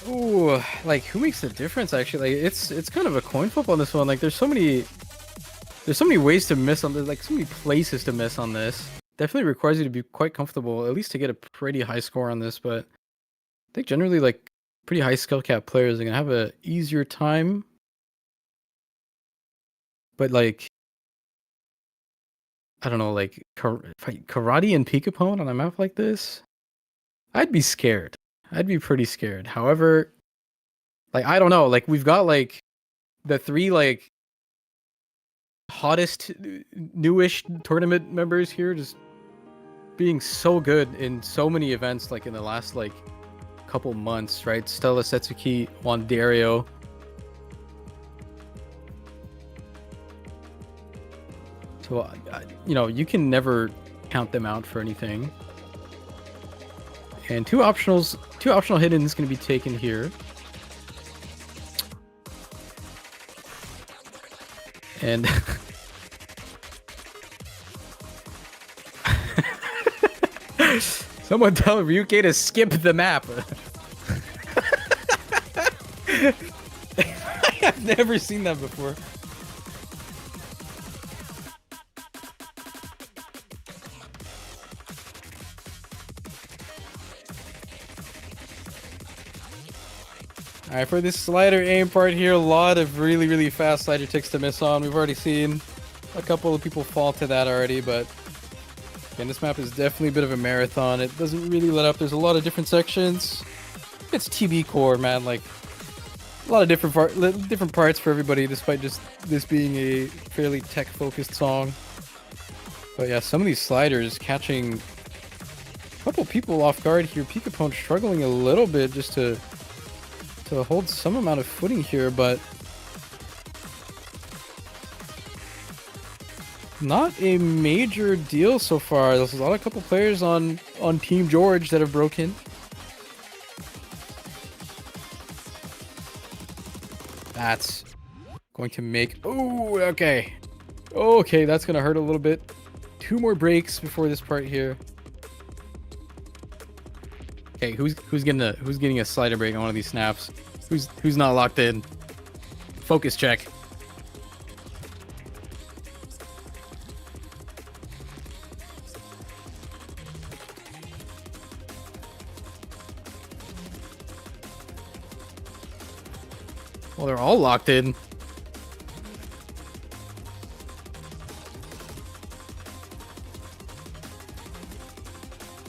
ooh, like who makes the difference actually? Like it's kind of a coin flip on this one. Like there's so many ways to miss on this, like so many places to miss on this. Definitely requires you to be quite comfortable, at least to get a pretty high score on this, but I think generally like pretty high skill cap players are gonna have a easier time. But like I don't know, like karate and Peekapone on a map like this, I'd be scared. I'd be pretty scared. However, like I don't know, like we've got like the 3 like hottest newish tournament members here just being so good in so many events like in the last like couple months, right? Stella, Setsuki, Wandario. So you know, you can never count them out for anything. And two optional hidden going to be taken here. And someone tell Ryuke to skip the map. I've never seen that before. Alright, for this slider aim part here, a lot of really fast slider ticks to miss on. We've already seen a couple of people fall to that already, but again, this map is definitely a bit of a marathon. It doesn't really let up. There's a lot of different sections. It's TB core, man. Like a lot of different parts for everybody, despite just this being a fairly tech-focused song. But yeah, some of these sliders catching a couple people off guard here. Peekapone struggling a little bit just to hold some amount of footing here, but not a major deal so far. There's a couple players on Team George that have broken. That's going to make... Oh, okay. Okay, that's going to hurt a little bit. 2 more breaks before this part here. Okay, who's getting a slider break on one of these snaps? Who's not locked in? Focus check. Well, they're all locked in.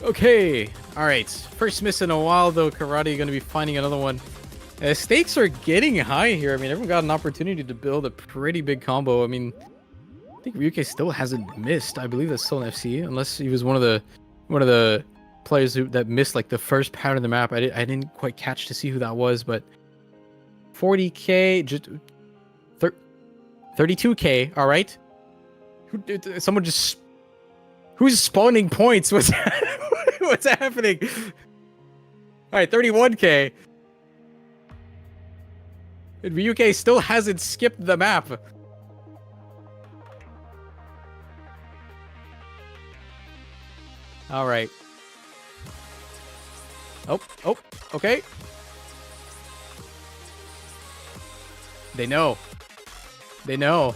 Okay. All right. First miss in a while, though. Karate going to be finding another one. Stakes are getting high here. I mean, everyone got an opportunity to build a pretty big combo. I mean, I think Ryuke still hasn't missed. I believe that's still an FC, unless he was one of the players that missed like the first pattern of the map. I didn't quite catch to see who that was, but 40k, just 32k. All right. Someone just who's spawning points? What's happening? All right, 31k. And Ryuke still hasn't skipped the map. All right. Oh, okay. They know. They know.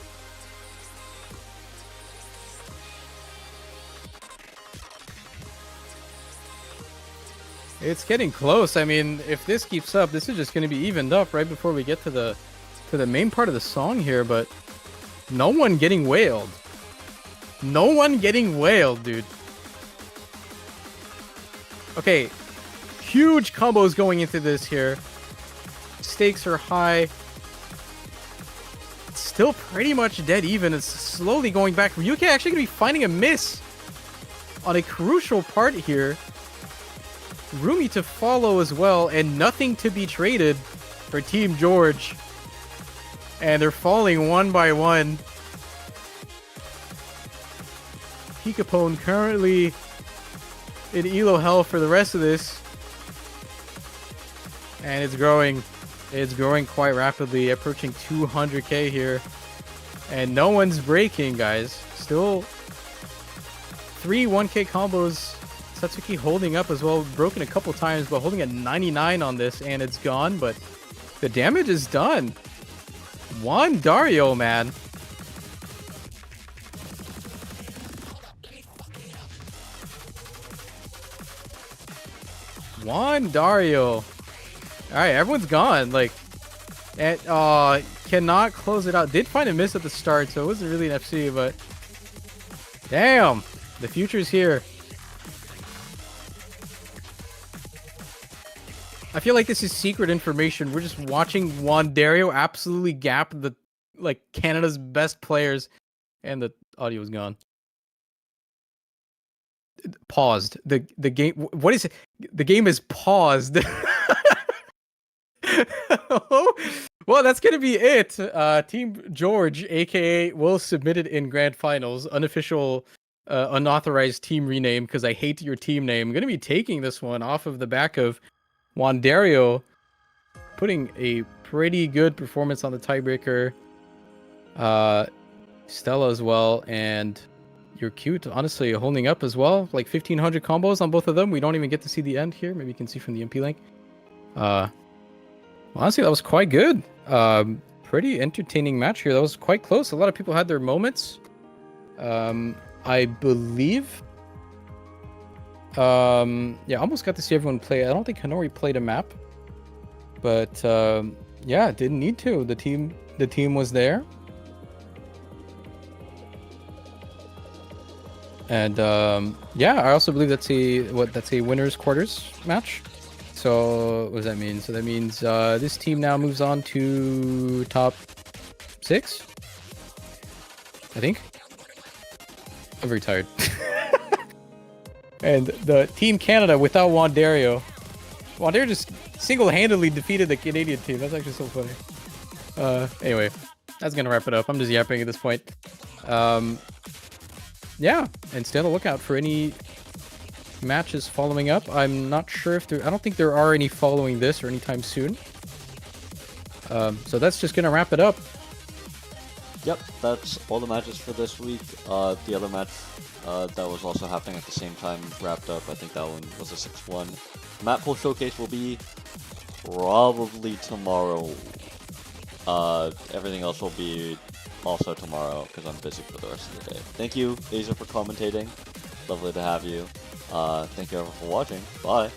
It's getting close. I mean, if this keeps up, this is just going to be evened up right before we get to the main part of the song here, but no one getting whaled. No one getting whaled, dude. Okay. Huge combos going into this here. Stakes are high. It's still pretty much dead even. It's slowly going back. Ryuke actually going to be finding a miss on a crucial part here. Rumi to follow as well, and nothing to be traded for Team George. And they're falling one by one. Peekapone currently in Elo hell for the rest of this. And it's growing. It's growing quite rapidly, approaching 200k here. And no one's breaking, guys. Still 3 1k combos Satsuki holding up as well, broken a couple times, but holding at 99 on this, and it's gone, but the damage is done. Juan Dario, man. Juan Dario. Alright, everyone's gone. Like, and cannot close it out. Did find a miss at the start, so it wasn't really an FC, but damn, the future's here. I feel like this is secret information. We're just watching Juan Dario absolutely gap the Canada's best players, and the audio is gone. Paused. The game. What is it? The game is paused. Well, that's gonna be it. Team George, aka Will, submitted in grand finals. Unofficial, unauthorized team rename because I hate your team name. I'm gonna be taking this one off of the back of Juan Dario, putting a pretty good performance on the tiebreaker. Stella as well, and you're cute, honestly, holding up as well. Like 1,500 combos on both of them. We don't even get to see the end here. Maybe you can see from the MP link. Honestly, that was quite good. Pretty entertaining match here. That was quite close. A lot of people had their moments. I believe. Yeah, almost got to see everyone play. I don't think Hanori played a map, but yeah, didn't need to. The team was there. And yeah, I also believe that's a winners quarters match. So what does that mean? So that means this team now moves on to top 6, I think. I'm very tired. And the Team Canada without Juan Dario. Juan Dario just single-handedly defeated the Canadian team. That's actually so funny. Anyway, that's gonna wrap it up. I'm just yapping at this point. Yeah, and stay on the lookout for any matches following up. I'm not sure if I don't think there are any following this or anytime soon. So that's just gonna wrap it up. Yep, that's all the matches for this week. The other match that was also happening at the same time wrapped up. I think that one was a 6-1. Map pool showcase will be probably tomorrow. Everything else will be also tomorrow because I'm busy for the rest of the day. Thank you, Asia, for commentating. Lovely to have you. Thank you everyone for watching. Bye.